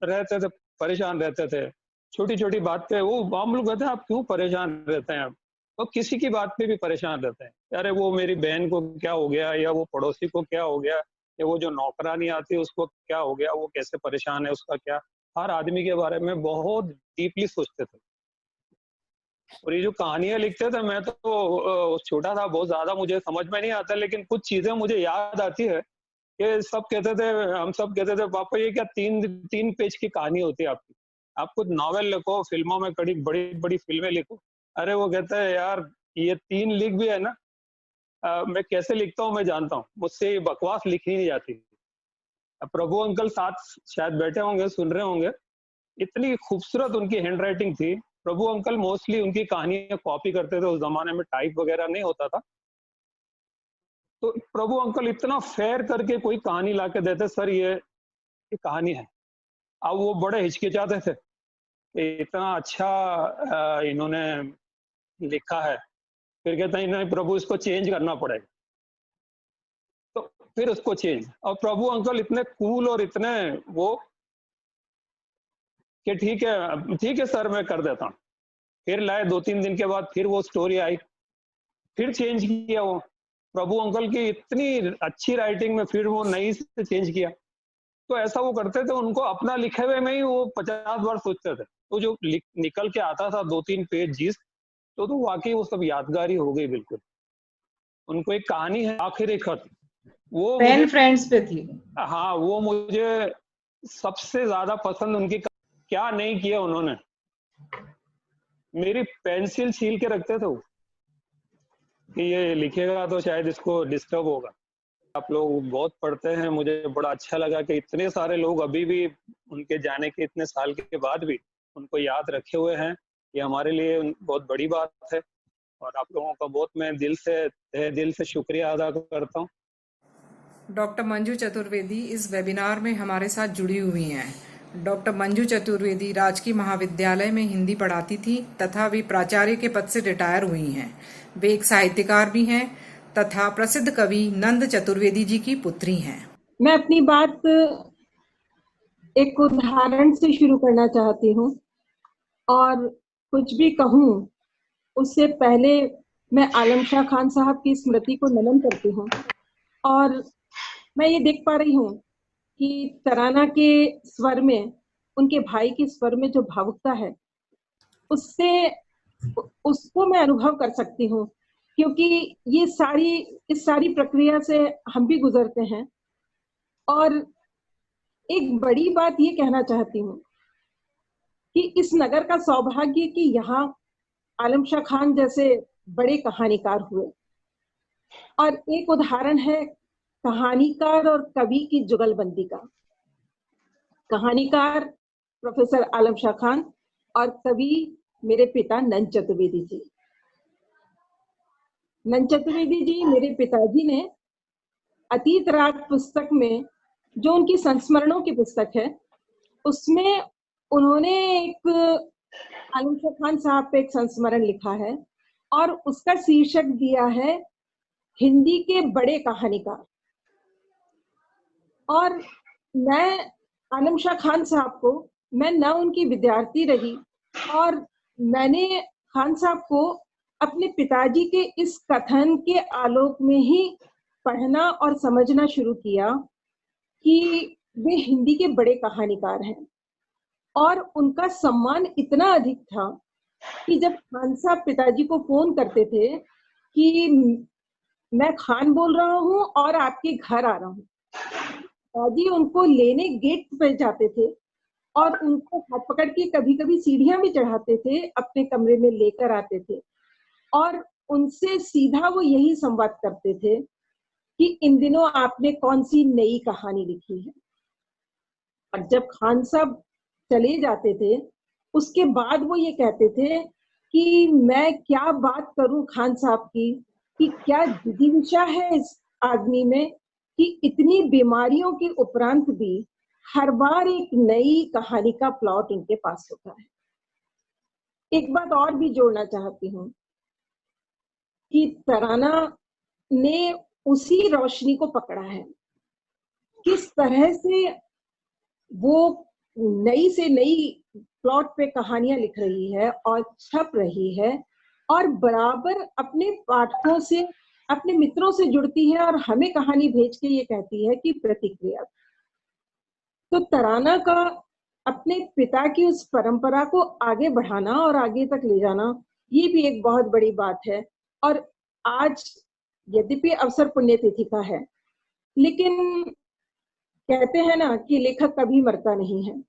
रहते थे, परेशान रहते थे, छोटी छोटी बात पे वो हम लोग कहते हैं आप क्यों परेशान रहते हैं, तो किसी की बात पे भी परेशान रहते हैं। अरे वो मेरी बहन को क्या हो गया, या वो पड़ोसी को क्या हो गया, या वो जो नौकरानी आती है उसको क्या हो गया, वो कैसे परेशान है, उसका क्या। हर आदमी के बारे में बहुत डीपली सोचते थे। और ये जो कहानियां लिखते थे, मैं तो छोटा था, बहुत ज्यादा मुझे समझ में नहीं आता, लेकिन कुछ चीजें मुझे याद आती है कि सब कहते थे, हम सब कहते थे पापा ये क्या 3 पेज की कहानी होती है आपकी, आप कुछ नॉवेल लिखो, फिल्मों में बड़ी बड़ी फिल्में लिखो। अरे वो कहते हैं यार ये 3 लिख भी है ना, मैं कैसे लिखता हूँ मैं जानता हूँ, मुझसे ये बकवास लिखी नहीं जाती। प्रभु अंकल साथ शायद बैठे होंगे, सुन रहे होंगे, इतनी खूबसूरत उनकी हैंड राइटिंग थी। प्रभु अंकल मोस्टली उनकी कहानियां कॉपी करते थे, उस जमाने में टाइप वगैरह नहीं होता था, तो प्रभु अंकल इतना फेयर करके कोई कहानी लाके देते, सर ये कहानी है। अब वो बड़े हिचकिचाते थे कि इतना अच्छा इन्होंने लिखा है, फिर कहते हैं नहीं प्रभु इसको चेंज करना पड़ेगा, तो फिर उसको चेंज। और प्रभु अंकल इतने कूल और इतने वो कि ठीक है सर मैं कर देता हूँ। फिर लाए 2-3 दिन के बाद फिर वो स्टोरी आई, फिर चेंज किया। वो प्रभु अंकल की इतनी अच्छी राइटिंग में फिर वो नई से चेंज किया। तो ऐसा वो करते थे, उनको अपना लिखे हुए में ही वो 50 बार सोचते थे, तो जो निकल के आता था 2-3 पेज जीस, तो वाकई वो सब यादगारी हो गई बिल्कुल। उनको एक कहानी है आखिरी खत, वो पेन फ्रेंड्स पे थी। हाँ, वो मुझे सबसे ज्यादा पसंद। उनकी क्या नहीं किया उन्होंने, मेरी पेंसिल छील के रखते थे वो कि ये लिखेगा तो शायद इसको डिस्टर्ब होगा। आप लोग बहुत पढ़ते हैं, मुझे बड़ा अच्छा लगा कि इतने सारे लोग अभी भी उनके जाने के इतने साल के बाद भी उनको याद रखे हुए हैं। ये हमारे लिए बहुत बड़ी बात है और आप लोगों का बहुत मैं दिल से शुक्रिया अदा करता हूँ। डॉक्टर मंजू चतुर्वेदी इस वेबिनार में हमारे साथ जुड़ी हुई हैं। डॉक्टर मंजू चतुर्वेदी राजकीय महाविद्यालय में हिंदी पढ़ाती थी तथा वे प्राचार्य के पद से रिटायर हुई हैं। वे एक साहित्यकार भी हैं तथा प्रसिद्ध कवि नंद चतुर्वेदी जी की पुत्री हैं। मैं अपनी बात एक उदाहरण से शुरू करना चाहती हूँ और कुछ भी कहूँ उससे पहले मैं आलम शाह खान साहब की स्मृति को नमन करती हूँ। और मैं ये देख पा रही हूँ कि तराना के स्वर में, उनके भाई के स्वर में जो भावुकता है, उसको मैं अनुभव कर सकती हूँ, क्योंकि इस सारी प्रक्रिया से हम भी गुजरते हैं। और एक बड़ी बात ये कहना चाहती हूँ कि इस नगर का सौभाग्य कि यहाँ आलम शाह खान जैसे बड़े कहानीकार हुए। और एक उदाहरण है कहानीकार और कवि की जुगलबंदी का। कहानीकार प्रोफेसर आलम शाह खान और कवि मेरे पिता नंद चतुर्वेदी जी। नंद चतुर्वेदी जी मेरे पिताजी ने अतीत राग पुस्तक में, जो उनकी संस्मरणों की पुस्तक है, उसमें उन्होंने एक आलम शाह खान साहब पे एक संस्मरण लिखा है और उसका शीर्षक दिया है हिंदी के बड़े कहानीकार। और मैं आलम शाह खान साहब को, मैं न उनकी विद्यार्थी रही और मैंने खान साहब को अपने पिताजी के इस कथन के आलोक में ही पढ़ना और समझना शुरू किया कि वे हिंदी के बड़े कहानीकार हैं। और उनका सम्मान इतना अधिक था कि जब खान साहब पिताजी को फोन करते थे कि मैं खान बोल रहा हूँ और आपके घर आ रहा हूँ, पिताजी उनको लेने गेट पे जाते थे और उनको हाथ पकड़ के कभी कभी सीढ़ियां भी चढ़ाते थे, अपने कमरे में लेकर आते थे और उनसे सीधा वो यही संवाद करते थे कि इन दिनों आपने कौन सी नई कहानी लिखी है। और जब खान साहब चले जाते थे उसके बाद वो ये कहते थे कि मैं क्या बात करूं खान साहब की, कि क्या जिज्ञासा है इस आदमी में कि इतनी बीमारियों के उपरांत भी हर बार एक नई कहानी का प्लॉट उनके पास होता है। एक बात और भी जोड़ना चाहती हूँ कि तराना ने उसी रोशनी को पकड़ा है, किस तरह से वो नई से नई प्लॉट पे कहानियां लिख रही है और छप रही है और बराबर अपने पाठकों से, अपने मित्रों से जुड़ती है और हमें कहानी भेज के ये कहती है कि प्रतिक्रिया। तो तराना का अपने पिता की उस परंपरा को आगे बढ़ाना और आगे तक ले जाना, ये भी एक बहुत बड़ी बात है। और आज यद्यपि अवसर पुण्यतिथि का है, लेकिन कहते हैं ना कि लेखक कभी मरता नहीं है,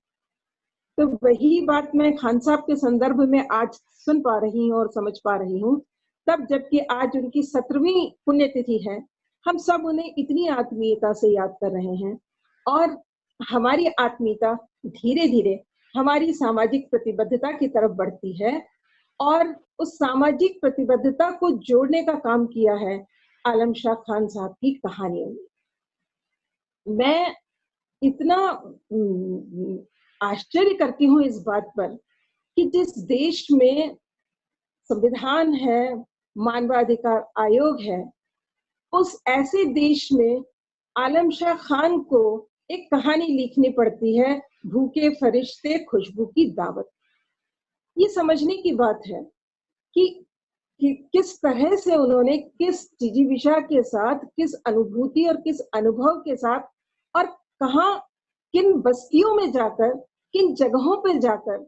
तो वही बात मैं खान साहब के संदर्भ में आज सुन पा रही हूँ और समझ पा रही हूँ। तब जबकि आज उनकी 17वीं पुण्यतिथि है, हम सब उन्हें इतनी आत्मीयता से याद कर रहे हैं और हमारी आत्मीयता धीरे धीरे हमारी सामाजिक प्रतिबद्धता की तरफ बढ़ती है और उस सामाजिक प्रतिबद्धता को जोड़ने का काम किया है आलम शाह खान साहब की कहानियों ने। मैं इतना आश्चर्य करती हूँ इस बात पर कि जिस देश में संविधान है, मानवाधिकार आयोग है, उस ऐसे देश में आलम शाह खान को एक कहानी लिखनी पड़ती है, भूखे फरिश्ते खुशबू की दावत। ये समझने की बात है कि किस तरह से उन्होंने किस जिजीविषा के साथ, किस अनुभूति और किस अनुभव के साथ और कहाँ, किन बस्तियों में जाकर, किन जगहों पर जाकर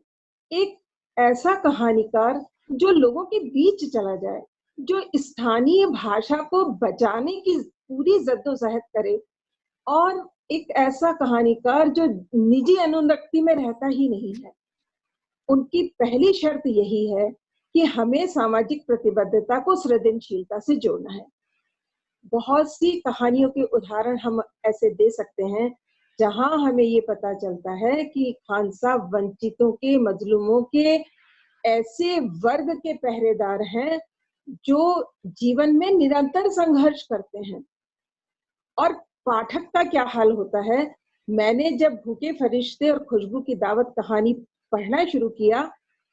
एक ऐसा कहानीकार जो लोगों के बीच चला जाए, जो स्थानीय भाषा को बचाने की पूरी जद्दोजहद करे और एक ऐसा कहानीकार जो निजी अनुरक्ति में रहता ही नहीं है। उनकी पहली शर्त यही है कि हमें सामाजिक प्रतिबद्धता को सृजनशीलता से जोड़ना है। बहुत सी कहानियों के उदाहरण हम ऐसे दे सकते हैं जहां हमें ये पता चलता है कि खान साहब वंचितों के, मजलूमों के ऐसे वर्ग के पहरेदार हैं जो जीवन में निरंतर संघर्ष करते हैं। और पाठक का क्या हाल होता है, मैंने जब भूखे फरिश्ते और खुशबू की दावत कहानी पढ़ना शुरू किया,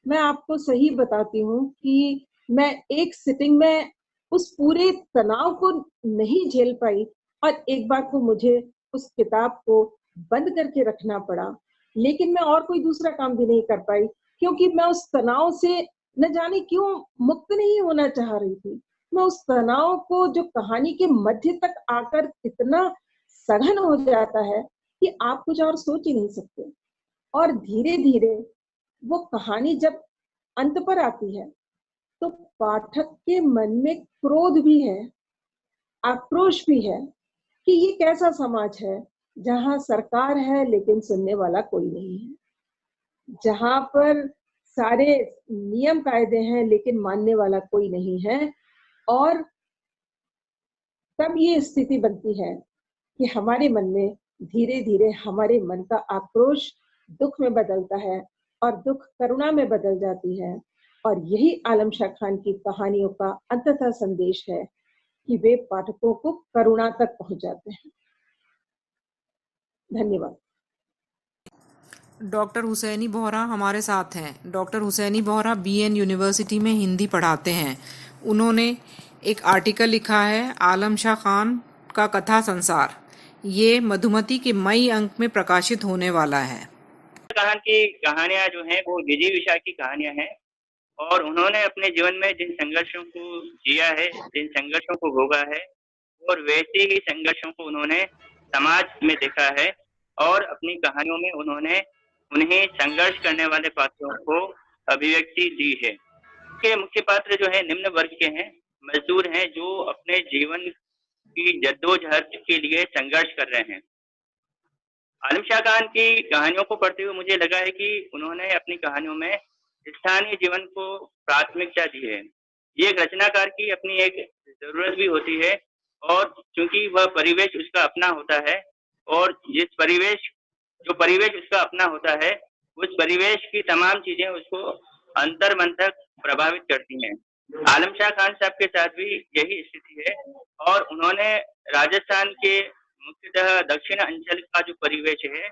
मैं आपको सही बताती हूँ कि मैं एक सिटिंग में उस पूरे तनाव को नहीं झेल पाई और एक बार को मुझे उस किताब को बंद करके रखना पड़ा। लेकिन मैं और कोई दूसरा काम भी नहीं कर पाई क्योंकि मैं उस तनाव से न जाने क्यों मुक्त नहीं होना चाह रही थी। मैं उस तनाव को जो कहानी के मध्य तक आकर इतना सघन हो जाता है कि आप कुछ और सोच ही नहीं सकते। और धीरे धीरे वो कहानी जब अंत पर आती है तो पाठक के मन में क्रोध भी है, आक्रोश भी है कि ये कैसा समाज है जहां सरकार है लेकिन सुनने वाला कोई नहीं है, जहां पर सारे नियम कायदे हैं लेकिन मानने वाला कोई नहीं है। और तब ये स्थिति बनती है कि हमारे मन में धीरे धीरे हमारे मन का आक्रोश दुख में बदलता है और दुख करुणा में बदल जाती है। और यही आलम शाह खान की कहानियों का अंततः संदेश है कि वे पाठकों को करुणा तक पहुंचाते हैं। धन्यवाद। डॉक्टर हुसैनी बोहरा हमारे साथ हैं। Doctor Husaini Bohra BN university में हिंदी पढ़ाते हैं। उन्होंने एक आर्टिकल लिखा है आलम शाह खान का कथा संसार। ये मधुमती के मई अंक में प्रकाशित होने वाला है। खान की कहानियां जो हैं वो विजय की कहानियां हैं और उन्होंने अपने जीवन में जिन संघर्षों को जिया है, जिन संघर्षों को भोगा है और वैसे ही संघर्षों को उन्होंने समाज में देखा है और अपनी कहानियों में उन्होंने उन्हें संघर्ष करने वाले पात्रों को अभिव्यक्ति दी है। के मुख्य पात्र जो है निम्न वर्ग के हैं, मजदूर हैं जो अपने जीवन की जद्दोजहद के लिए संघर्ष कर रहे हैं। आलम शाह खान की कहानियों को पढ़ते हुए मुझे लगा है कि उन्होंने अपनी कहानियों में स्थानीय जीवन को प्राथमिकता दी है। ये एक रचनाकार की अपनी एक जरूरत भी होती है और चूंकि वह परिवेश उसका अपना होता है और जो परिवेश उसका अपना होता है, उस परिवेश की तमाम चीजें उसको अंतर मन तक प्रभावित करती हैं। आलम शाह खान साहब के साथ भी यही स्थिति है और उन्होंने राजस्थान के मुख्यतः दक्षिण अंचल का जो परिवेश है,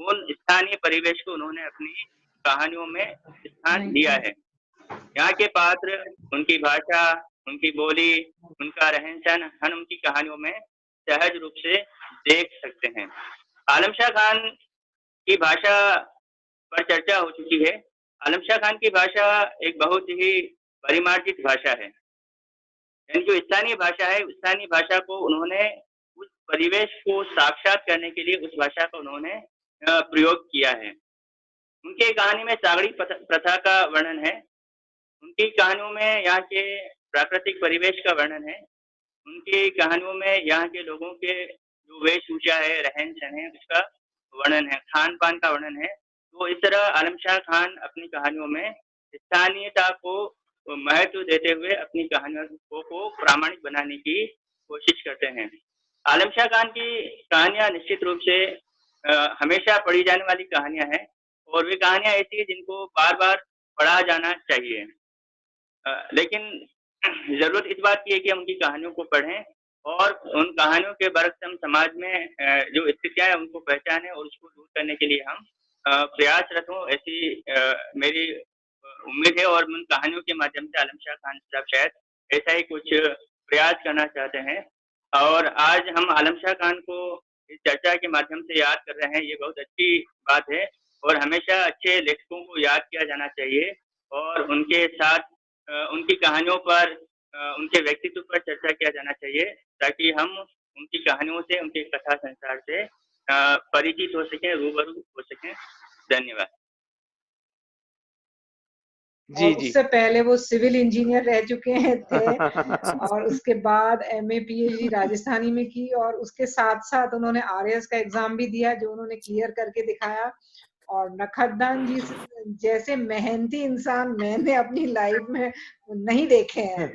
उन स्थानीय परिवेश को उन्होंने अपनी कहानियों में स्थान दिया है। यहाँ के पात्र, उनकी भाषा, उनकी बोली, उनका रहन सहन हम उनकी कहानियों में सहज रूप से देख सकते हैं। आलम शाह खान की भाषा पर चर्चा हो चुकी है। आलम शाह खान की भाषा एक बहुत ही परिमार्जित भाषा है। यानी जो स्थानीय भाषा है, स्थानीय भाषा को उन्होंने उस परिवेश को साक्षात करने के लिए उस भाषा का उन्होंने प्रयोग किया है। उनके कहानी में सागड़ी प्रथा का वर्णन है। उनकी कहानियों में यहाँ के प्राकृतिक परिवेश का वर्णन है। उनकी कहानियों में यहाँ के लोगों के जो वेशभूषा है, रहन सहन है, उसका वर्णन है, खान पान का वर्णन है। तो इस तरह आलम शाह खान अपनी कहानियों में स्थानीयता को महत्व देते हुए अपनी कहानियों को प्रामाणिक बनाने की कोशिश करते हैं। आलम शाह खान की कहानियां निश्चित रूप से हमेशा पढ़ी जाने वाली कहानियां हैं और वे कहानियां ऐसी हैं जिनको बार बार पढ़ा जाना चाहिए। लेकिन जरूरत इस बात की है कि हम उनकी कहानियों को पढ़ें और उन कहानियों के बरक्स हम समाज में जो स्थितियां हैं उनको पहचानें और उसको दूर करने के लिए हम प्रयासरत हों, ऐसी मेरी उम्मीद है। और उन कहानियों के माध्यम से आलम शाह खान साहब शायद ऐसा ही कुछ प्रयास करना चाहते हैं। और आज हम आलम शाह खान को इस चर्चा के माध्यम से याद कर रहे हैं, ये बहुत अच्छी बात है और हमेशा अच्छे लेखकों को याद किया जाना चाहिए और उनके साथ उनकी कहानियों पर, उनके व्यक्तित्व पर चर्चा किया जाना चाहिए ताकि हम उनकी कहानियों से, उनके कथा संसार से परिचित हो सकें, रूबरू हो सकें। धन्यवाद। और उससे पहले वो सिविल इंजीनियर रह चुके थे और उसके बाद एमए पीएचडी राजस्थानी में की और उसके साथ साथ उन्होंने आरएएस का एग्जाम भी दिया जो उन्होंने क्लियर करके दिखाया। और नखत्तान जी जैसे मेहनती इंसान मैंने अपनी लाइफ में नहीं देखे हैं।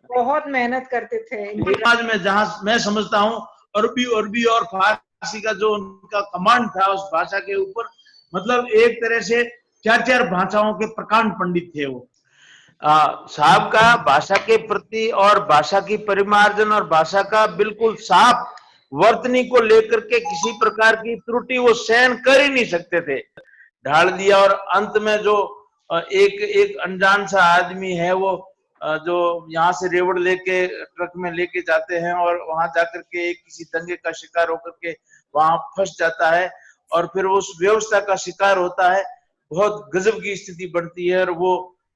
बहुत मेहनत करते थे। आज में जहाँ मैं समझता हूँ अरबी और फारसी का जो उनका कमांड था उस भाषा के ऊपर, मतलब एक तरह से 4 भाषाओं के प्रकांड पंडित थे वो। साहब का भाषा के प्रति और भाषा की परिमार्जन और भाषा का बिल्कुल साफ वर्तनी को लेकर के किसी प्रकार की त्रुटि वो सहन कर ही नहीं सकते थे, ढाल दिया। और अंत में जो एक अनजान सा आदमी है वो जो यहाँ से रेवड़ लेके ट्रक में लेके जाते हैं और वहां जाकर के किसी दंगे का शिकार होकर के वहां फंस जाता है और फिर उस व्यवस्था का शिकार होता है। बहुत गजब की स्थिति बनती है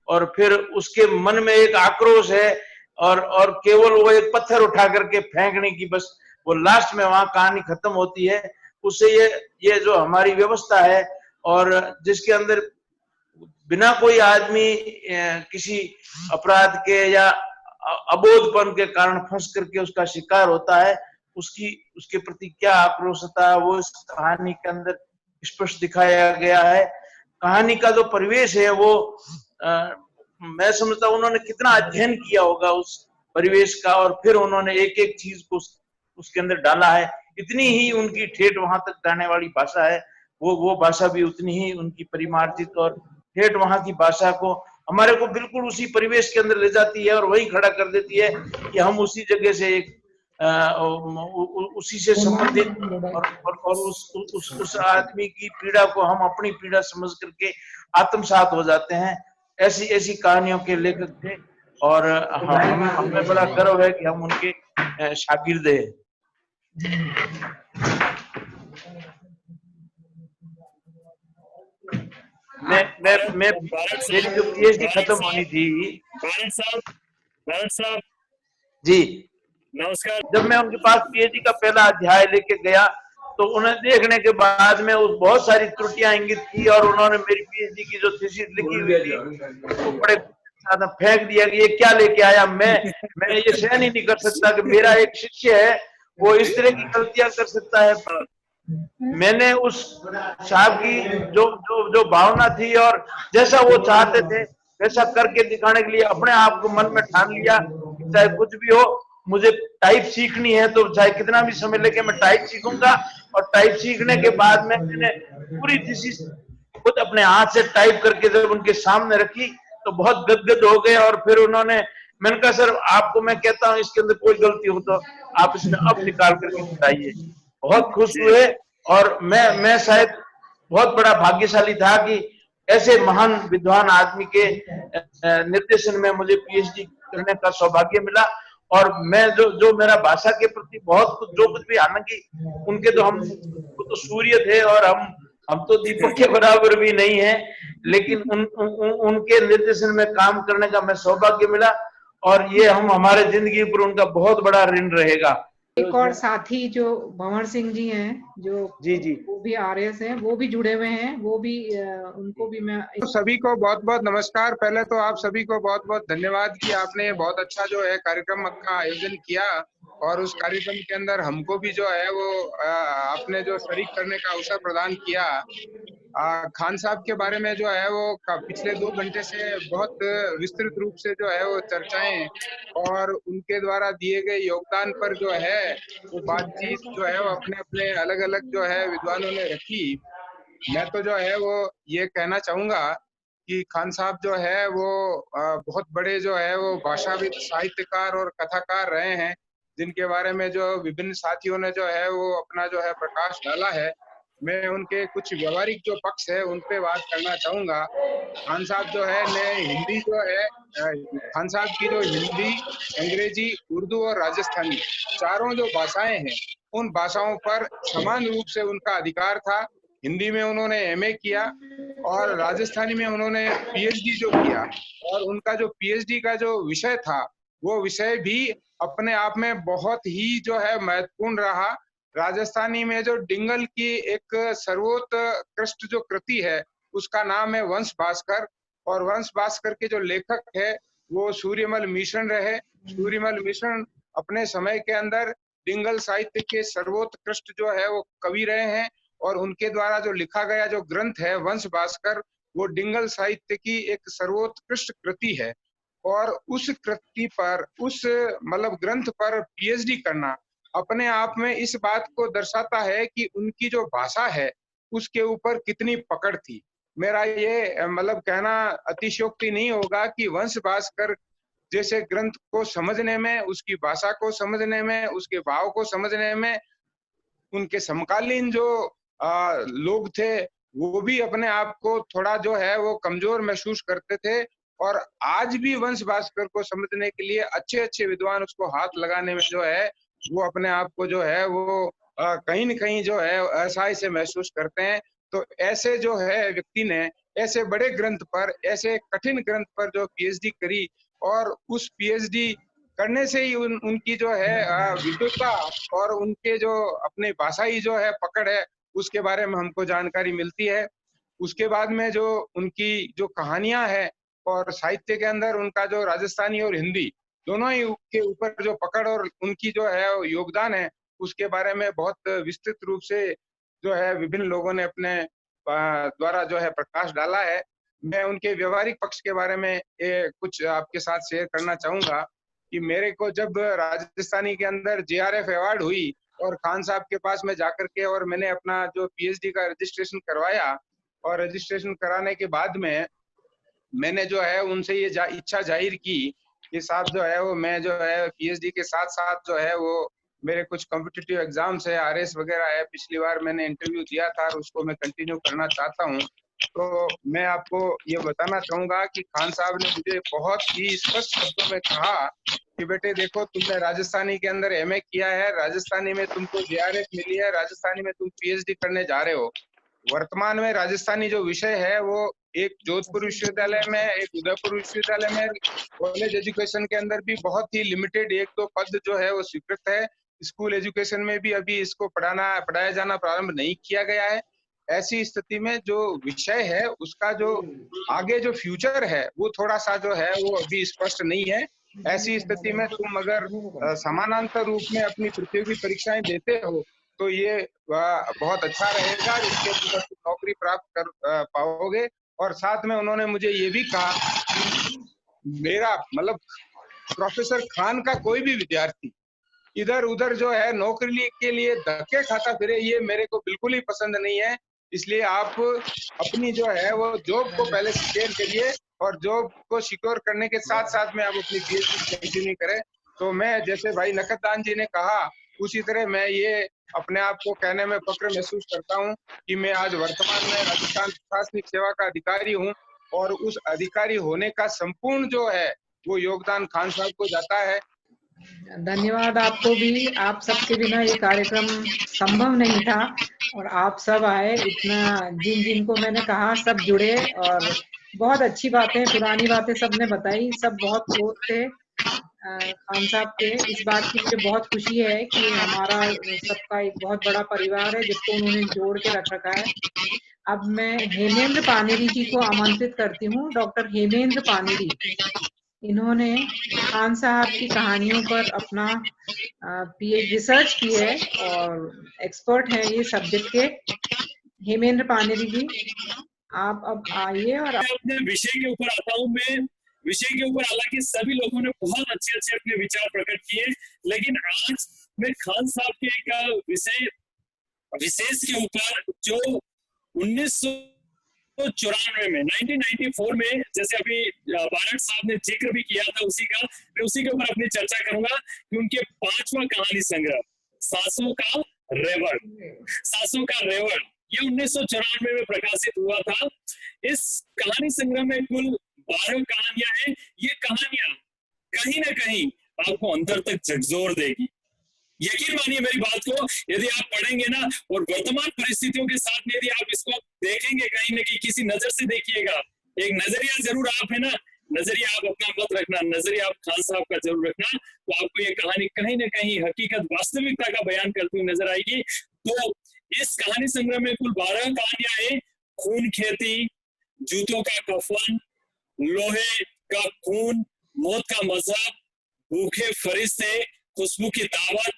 और फिर उसके मन में एक आक्रोश है और केवल वो एक पत्थर उठा करके फेंकने की, बस वो लास्ट में वहां कहानी खत्म होती है। उससे ये जो हमारी व्यवस्था है और जिसके अंदर बिना कोई आदमी किसी अपराध के या अबोधपन के कारण फंस करके उसका शिकार होता है, उसके प्रति क्या आक्रोश होता है वो इस कहानी के अंदर स्पष्ट दिखाया गया है। कहानी का जो परिवेश है वो मैं समझता हूँ उन्होंने कितना अध्ययन किया होगा उस परिवेश का और फिर उन्होंने एक एक चीज को उसके अंदर डाला है। इतनी ही उनकी ठेठ वहां तक जाने वाली भाषा है, वो भाषा भी उतनी ही उनकी परिमार्जित और ठेठ वहां की भाषा को हमारे को बिल्कुल उसी परिवेश के अंदर ले जाती है और वही खड़ा कर देती है कि हम उसी जगह से एक उसी से संबंधित और उस आदमी की पीड़ा को हम अपनी पीड़ा समझ करके आत्मसात हो जाते हैं। ऐसी ऐसी कहानियों के लेखक थे और हमें बड़ा गर्व है कि हम उनके शागिर्द हैं। मेरी जो पीएचडी खत्म होनी थी। भारत साहब जी नमस्कार। जब मैं उनके पास पीएचडी का पहला अध्याय लेके गया तो उन्हें देखने के बाद में उस बहुत सारी त्रुटियां इंगित की और उन्होंने मेरी पीएचडी की जो थीसिस लिखी हुई थी वो बड़े फेंक दिया कि ये क्या लेके आया। मैं ये सहन ही नहीं कर सकता कि मेरा एक शिष्य है वो इस तरह की गलतियां कर सकता है। मैंने उस साहब की जो भावना थी और जैसा वो चाहते थे वैसा करके दिखाने के लिए अपने आप को मन में ठान लिया, चाहे कुछ भी हो मुझे टाइप सीखनी है तो चाहे कितना भी समय लेके मैं टाइप सीखूंगा। और टाइप सीखने के बाद में मैंने पूरी थीसिस खुद अपने हाथ से टाइप करके जब उनके सामने रखी तो बहुत गदगद हो गए। और फिर मैंने कहा सर आपको मैं कहता हूँ इसके अंदर कोई गलती हो तो आप इसमें अब निकाल करके बताइए। बहुत खुश हुए और मैं शायद बहुत बड़ा भाग्यशाली था कि ऐसे महान विद्वान आदमी के निर्देशन में मुझे पीएचडी करने का सौभाग्य मिला। और मैं जो मेरा भाषा के प्रति बहुत कुछ जो कुछ भी, हालांकि उनके तो हम तो सूर्य थे और हम तो दीपक के बराबर भी नहीं है, लेकिन उनके निर्देशन में काम करने का मैं सौभाग्य मिला और ये हमारे जिंदगी पर उनका बहुत बड़ा ऋण रहेगा। एक और साथी जो भंवर सिंह जी हैं जो जी वो भी आरएस हैं, वो भी जुड़े हुए हैं, वो भी उनको भी मैं सभी को बहुत बहुत नमस्कार। पहले तो आप सभी को बहुत बहुत धन्यवाद कि आपने बहुत अच्छा जो है कार्यक्रम का आयोजन किया और उस कार्यक्रम के अंदर हमको भी जो है वो आपने जो शरीक करने का अवसर प्रदान किया। खान साहब के बारे में जो है वो पिछले 2 घंटे से बहुत विस्तृत रूप से जो है वो चर्चाएं और उनके द्वारा दिए गए योगदान पर जो है वो बातचीत जो है वो अपने अपने अलग अलग जो है विद्वानों ने रखी। मैं तो जो है वो ये कहना चाहूंगा कि खान साहब जो है वो बहुत बड़े जो है वो भाषाविद, साहित्यकार और कथाकार रहे हैं, जिनके बारे में जो विभिन्न साथियों ने जो है वो अपना जो है प्रकाश डाला है। मैं उनके कुछ व्यवहारिक जो पक्ष है उन पे बात करना चाहूंगा। खान साहब जो है ने हिंदी जो है खान साहब की जो हिंदी, अंग्रेजी, उर्दू और राजस्थानी चारों जो भाषाएं हैं उन भाषाओं पर समान रूप से उनका अधिकार था। हिंदी में उन्होंने एमए किया और राजस्थानी में उन्होंने पीएचडी जो किया और उनका जो पीएचडी का जो विषय था वो विषय भी अपने आप में बहुत ही जो है महत्वपूर्ण रहा। राजस्थानी में जो डिंगल की एक सर्वोत्कृष्ट जो कृति है उसका नाम है वंश भास्कर और वंश भास्कर के जो लेखक है वो सूर्यमल मिश्रण रहे। सूर्यमल मिश्रण अपने समय के अंदर डिंगल साहित्य के सर्वोत्कृष्ट जो है वो कवि रहे हैं और उनके द्वारा जो लिखा गया जो ग्रंथ है वंश भास्कर वो डिंगल साहित्य की एक सर्वोत्कृष्ट कृति है। और उस कृति पर, उस मतलब ग्रंथ पर पीएचडी करना अपने आप में इस बात को दर्शाता है कि उनकी जो भाषा है उसके ऊपर कितनी पकड़ थी। मेरा ये मतलब कहना अतिशयोक्ति नहीं होगा कि वंश भास्कर जैसे ग्रंथ को समझने में, उसकी भाषा को समझने में, उसके भाव को समझने में उनके समकालीन जो लोग थे वो भी अपने आप को थोड़ा जो है वो कमजोर महसूस करते थे। और आज भी वंश भास्कर को समझने के लिए अच्छे अच्छे विद्वान उसको हाथ लगाने में जो है वो अपने आप को जो है वो कहीं न कहीं जो है असहाय से महसूस करते हैं। तो ऐसे जो है व्यक्ति ने ऐसे बड़े ग्रंथ पर, ऐसे कठिन ग्रंथ पर जो पीएचडी करी और उस पीएचडी करने से ही उनकी जो है विद्वता और उनके जो अपनी भाषाई जो है पकड़ है उसके बारे में हमको जानकारी मिलती है। उसके बाद में जो उनकी जो कहानियां हैं और साहित्य के अंदर उनका जो राजस्थानी और हिंदी दोनों ही के ऊपर जो पकड़ और उनकी जो है योगदान है उसके बारे में बहुत विस्तृत रूप से जो है विभिन्न लोगों ने अपने द्वारा जो है प्रकाश डाला है। मैं उनके व्यवहारिक पक्ष के बारे में कुछ आपके साथ शेयर करना चाहूंगा कि मेरे को जब राजस्थानी के अंदर जेआरएफ अवार्ड हुई और खान साहब के पास में जाकर के और मैंने अपना जो पीएचडी का रजिस्ट्रेशन करवाया, और रजिस्ट्रेशन कराने के बाद में मैंने जो है उनसे ये इच्छा जाहिर की कि साहब जो है वो मैं जो है पीएचडी के साथ साथ जो है वो मेरे कुछ कॉम्पिटिटिव एग्जाम्स है, आरएस वगैरह है, पिछली बार मैंने इंटरव्यू दिया था और उसको मैं कंटिन्यू करना चाहता हूँ। तो मैं आपको ये बताना चाहूंगा कि खान साहब ने मुझे बहुत ही स्पष्ट शब्दों में कहा कि बेटे देखो, तुमने राजस्थानी के अंदर एमए किया है, राजस्थानी में तुमको जेआरएफ मिली है, राजस्थानी में तुम पीएचडी करने जा रहे हो। वर्तमान में राजस्थानी जो विषय है वो एक जोधपुर विश्वविद्यालय में, एक उदयपुर विश्वविद्यालय में, कॉलेज एजुकेशन के अंदर भी बहुत ही लिमिटेड 1-2 पद जो है वो स्वीकृत है। स्कूल एजुकेशन में भी अभी इसको पढ़ाया जाना प्रारंभ नहीं किया गया है। ऐसी स्थिति में जो विषय है उसका जो आगे जो फ्यूचर है वो थोड़ा सा जो है वो अभी स्पष्ट नहीं है। ऐसी स्थिति में तुम अगर समानांतर रूप में अपनी प्रतियोगी परीक्षाएं देते हो तो ये बहुत अच्छा रहेगा, इसके अंदर नौकरी प्राप्त कर पाओगे। और साथ में उन्होंने मुझे ये भी कहा कि मेरा मतलब प्रोफेसर खान का कोई भी विद्यार्थी इधर उधर जो है नौकरी के लिए धक्के खाता फिरे, ये मेरे को बिल्कुल ही पसंद नहीं है। इसलिए आप अपनी जो है वो जॉब को पहले सिक्योर करिए और जॉब को सिक्योर करने के साथ साथ में आप अपनी पीएचडी कंटिन्यू करें। तो मैं जैसे भाई नखतदान जी ने कहा उसी तरह मैं ये अपने आप को कहने में फक्र महसूस करता हूँ कि मैं आज वर्तमान में राजस्थान प्रशासनिक सेवा का अधिकारी हूँ और उस अधिकारी होने का संपूर्ण जो है वो योगदान खान साहब को जाता है। धन्यवाद आपको भी। आप सबके बिना ये कार्यक्रम संभव नहीं था और आप सब आए, इतना जिनको मैंने कहा सब जुड़े और बहुत अच्छी बातें, पुरानी बातें सबने बताई। सब बहुत क्लोज थे खान साहब के। इस बात की मुझे बहुत खुशी है कि हमारा सबका एक बहुत बड़ा परिवार है जिसको उन्होंने जोड़ के रख रखा है। अब मैं हेमेंद्र पानेरी जी को आमंत्रित करती हूँ। डॉक्टर हेमेंद्र पानेरी, इन्होंने खान साहब की कहानियों पर अपना पीएचडी रिसर्च की है और एक्सपर्ट हैं ये सब्जेक्ट के। हेमेंद्र पानेरी जी, आप अब आइए। और अपने विषय के ऊपर आता हूँ मैं। विषय के ऊपर हालांकि सभी लोगों ने बहुत अच्छे अच्छे अपने विचार प्रकट किए, लेकिन आज मैं खान साहब के एक विशेष के ऊपर जो 1994 में 1994 में जैसे अभी बारट साहब ने जिक्र भी किया था उसी का, मैं उसी के ऊपर अपनी चर्चा करूंगा कि उनके 5वां कहानी संग्रह सासों का रेवड़ ये 1994 में प्रकाशित हुआ था। इस कहानी संग्रह में कुल 12 कहानियां हैं। ये कहानियां कहीं ना कहीं आपको अंदर तक झकझोर देगी। यकीन मानिए मेरी बात को, यदि आप पढ़ेंगे ना और वर्तमान परिस्थितियों के साथ में यदि आप इसको देखेंगे कहीं ना कहीं किसी नजर से देखिएगा, एक नजरिया जरूर आप है ना, नजरिया आप अपना मत रखना, नजरिया आप खान साहब का जरूर रखना, तो आपको ये कहानी कहीं ना कहीं हकीकत वास्तविकता का बयान करती हुई नजर आएगी। तो इस कहानी संग्रह में कुल 12 कहानियां हैं। खून खेती, जूतों का कफन, लोहे का खून, मौत का मजहब, भूखे फरिश्ते, खुशबू की दावत,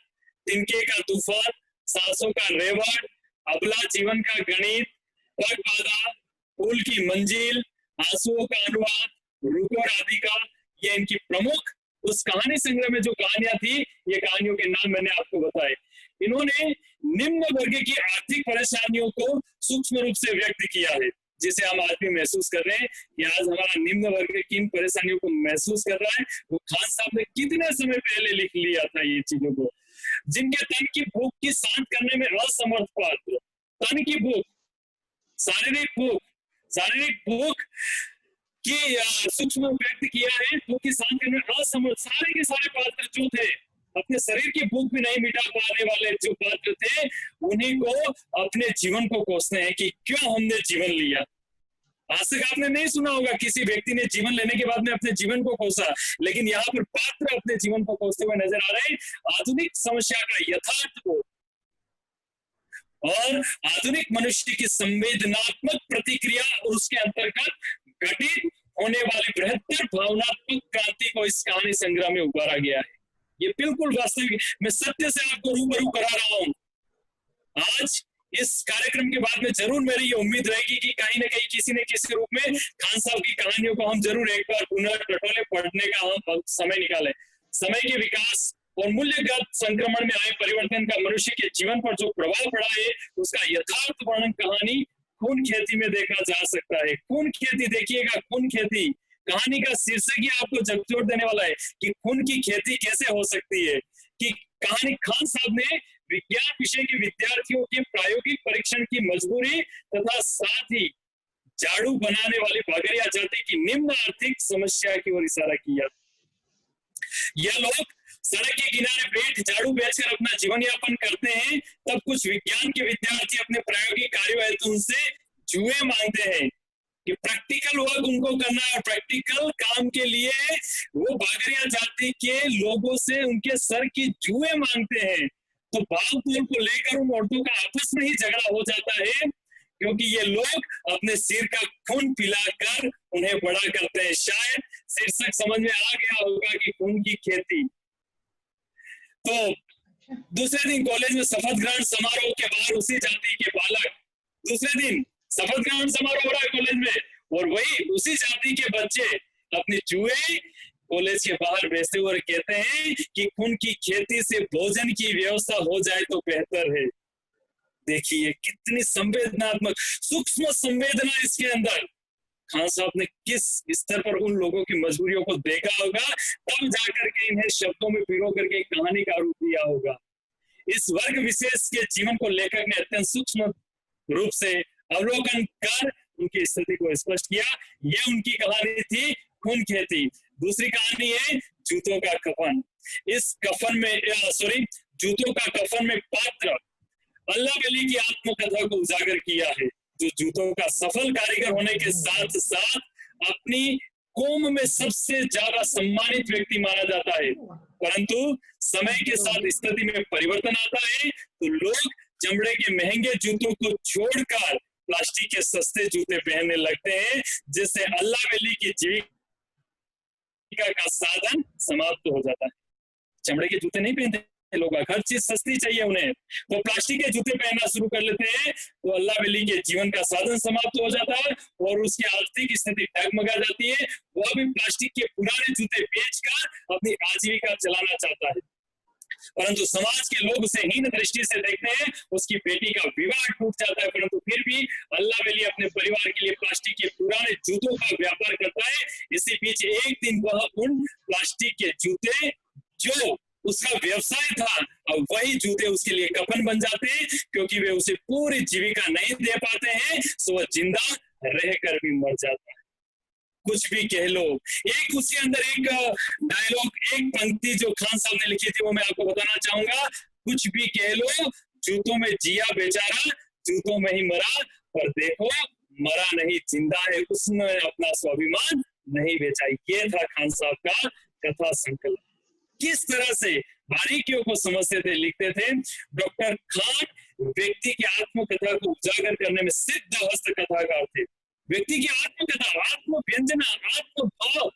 तिनके का तूफान, सांसों का रेवड़, अबला जीवन का गणित, पग बाधा, फूल की मंजिल, आंसुओं का अनुवाद, रुको राधिका, ये इनकी प्रमुख उस कहानी संग्रह में जो कहानियां थी, ये कहानियों के नाम मैंने आपको बताए। इन्होंने निम्न वर्ग की आर्थिक परेशानियों को सूक्ष्म रूप से व्यक्त किया है, जिसे हम आज भी महसूस कर रहे हैं कि आज हमारा निम्न वर्ग किन परेशानियों को महसूस कर रहा है। वो खान साहब ने कितने समय पहले लिख लिया था ये चीजों को। जिनके तन की भूख की शांत करने में असमर्थ पात्र, तन की भूख, शारीरिक भूख की सूक्ष्म व्यक्त किया है, भूख की शांत करने में असमर्थ सारे के सारे पात्र जो थे, अपने शरीर की भूख भी नहीं मिटा पाने वाले जो पात्र थे, उन्हीं को अपने जीवन को कोसते हैं कि क्यों हमने जीवन लिया। आज तक आपने नहीं सुना होगा किसी व्यक्ति ने जीवन लेने के बाद में अपने जीवन को कोसा, लेकिन यहाँ पर पात्र अपने जीवन को कोसते हुए नजर आ रहे हैं। आधुनिक समस्या का यथार्थ को और आधुनिक मनुष्य की संवेदनात्मक प्रतिक्रिया और उसके अंतर्गत घटित होने वाली बृहत्तर भावनात्मक क्रांति को इस कहानी संग्रह में उभारा गया है। ये बिल्कुल वास्तविक, मैं सत्य से आपको रूबरू करा रहा हूं। आज इस कार्यक्रम के बाद में जरूर मेरी ये उम्मीद रहेगी कि कहीं ना कहीं किसी न किसी रूप में खान साहब की कहानियों को हम जरूर एक बार पुनः टटोले, पढ़ने का हम समय निकालें। समय के विकास और मूल्यगत संक्रमण में आए परिवर्तन का मनुष्य के जीवन पर जो प्रभाव पड़ा है उसका यथार्थ वर्णन कहानी खून खेती में देखा जा सकता है। खून खेती देखिएगा, खून खेती कहानी का शीर्षक ही आपको झकझोर देने वाला है कि खून की खेती कैसे हो सकती है। कि कहानी खान साहब ने विज्ञान विषय के विद्यार्थियों के प्रायोगिक परीक्षण की मजबूरी तथा साथ ही झाड़ू बनाने वाली बागरिया जाति की निम्न आर्थिक समस्या की ओर इशारा किया। यह लोग सड़क के किनारे बैठ झाड़ू बेचकर अपना जीवन यापन करते हैं, तब कुछ विज्ञान के विद्यार्थी अपने प्रायोगिक कार्यों हेतु उनसे जुए मांगते हैं कि प्रैक्टिकल वर्क उनको करना है और प्रैक्टिकल काम के लिए वो बागरिया जाति के लोगों से उनके सर की जुए मांगते हैं। तो बाल को लेकर उन औरतों का आपस में ही झगड़ा हो जाता है, क्योंकि ये लोग अपने सिर का खून पिलाकर उन्हें बड़ा करते हैं। शायद शीर्षक समझ में आ गया होगा कि खून की खेती। तो दूसरे दिन कॉलेज में शपथ ग्रहण समारोह के बाहर उसी जाति के बालक, दूसरे दिन शपथ ग्रहण समारोह हो रहा है कॉलेज में, और वही उसी जाति के बच्चे अपने जुए कॉलेज के बाहर बेचते हुए कहते हैं कि खून की खेती से भोजन की व्यवस्था हो जाए तो बेहतर है। देखिए कितनी संवेदनात्मक सूक्ष्म संवेदना इसके अंदर। खान साहब ने किस स्तर पर उन लोगों की मजबूरियों को देखा होगा, तब जाकर के इन्हें शब्दों में पिरो करके कहानी का रूप दिया होगा। इस वर्ग विशेष के जीवन को लेखक ने अत्यंत सूक्ष्म रूप से अवलोकन कर उनकी स्थिति को स्पष्ट किया। यह उनकी कहानी थी खून खेती। दूसरी कहानी है जूतों का कफन। इस कफन में जूतों का कफन में पात्र अल्लाह वली की आत्मकथा को उजागर किया है, जो जूतों का सफल कारीगर होने के साथ साथ अपनी कौम में सबसे ज्यादा सम्मानित व्यक्ति माना जाता है। परंतु समय के साथ स्थिति में परिवर्तन आता है तो लोग चमड़े के महंगे जूतों को छोड़कर प्लास्टिक के सस्ते जूते पहनने लगते हैं, जिससे अल्लाह वली की जीविका का साधन समाप्त हो जाता है। चमड़े के जूते नहीं पहनते लोग, हर चीज सस्ती चाहिए उन्हें, तो प्लास्टिक के जूते पहनना शुरू कर लेते हैं, तो अल्लाह वली के जीवन का साधन समाप्त हो जाता है और उसकी आर्थिक स्थिति डगमगा जाती है। वह भी प्लास्टिक के पुराने जूते बेचकर अपनी आजीविका चलाना चाहता है। परंतु समाज के लोग उसे हीन दृष्टि से देखते हैं। उसकी बेटी का विवाह टूट जाता है, परंतु फिर भी अल्लाह वली अपने परिवार के लिए प्लास्टिक के पुराने जूतों का व्यापार करता है। इसी बीच एक दिन वह उन प्लास्टिक के जूते जो उसका व्यवसाय था, और वही जूते उसके लिए कफन बन जाते हैं, क्योंकि वे उसे पूरी जीविका नहीं दे पाते हैं, सो वह जिंदा रहकर भी मर जाता है। कुछ भी कह लो। एक उसके अंदर एक डायलॉग, एक पंक्ति जो खान साहब ने लिखी थी वो मैं आपको बताना चाहूंगा। कुछ भी कह लो, जूतों में जिया बेचारा, जूतों में ही मरा, पर देखो मरा नहीं जिंदा है, उसने अपना स्वाभिमान नहीं बेचा। ये था खान साहब का कथा संकलन। किस तरह से बारीकियों को समझते थे, लिखते थे। डॉक्टर खान व्यक्ति की आत्मकथा को उजागर करने में सिद्ध हस्त कथाकार थे। व्यक्ति की आत्मकथा, आत्म व्यंजना, आत्मभाव,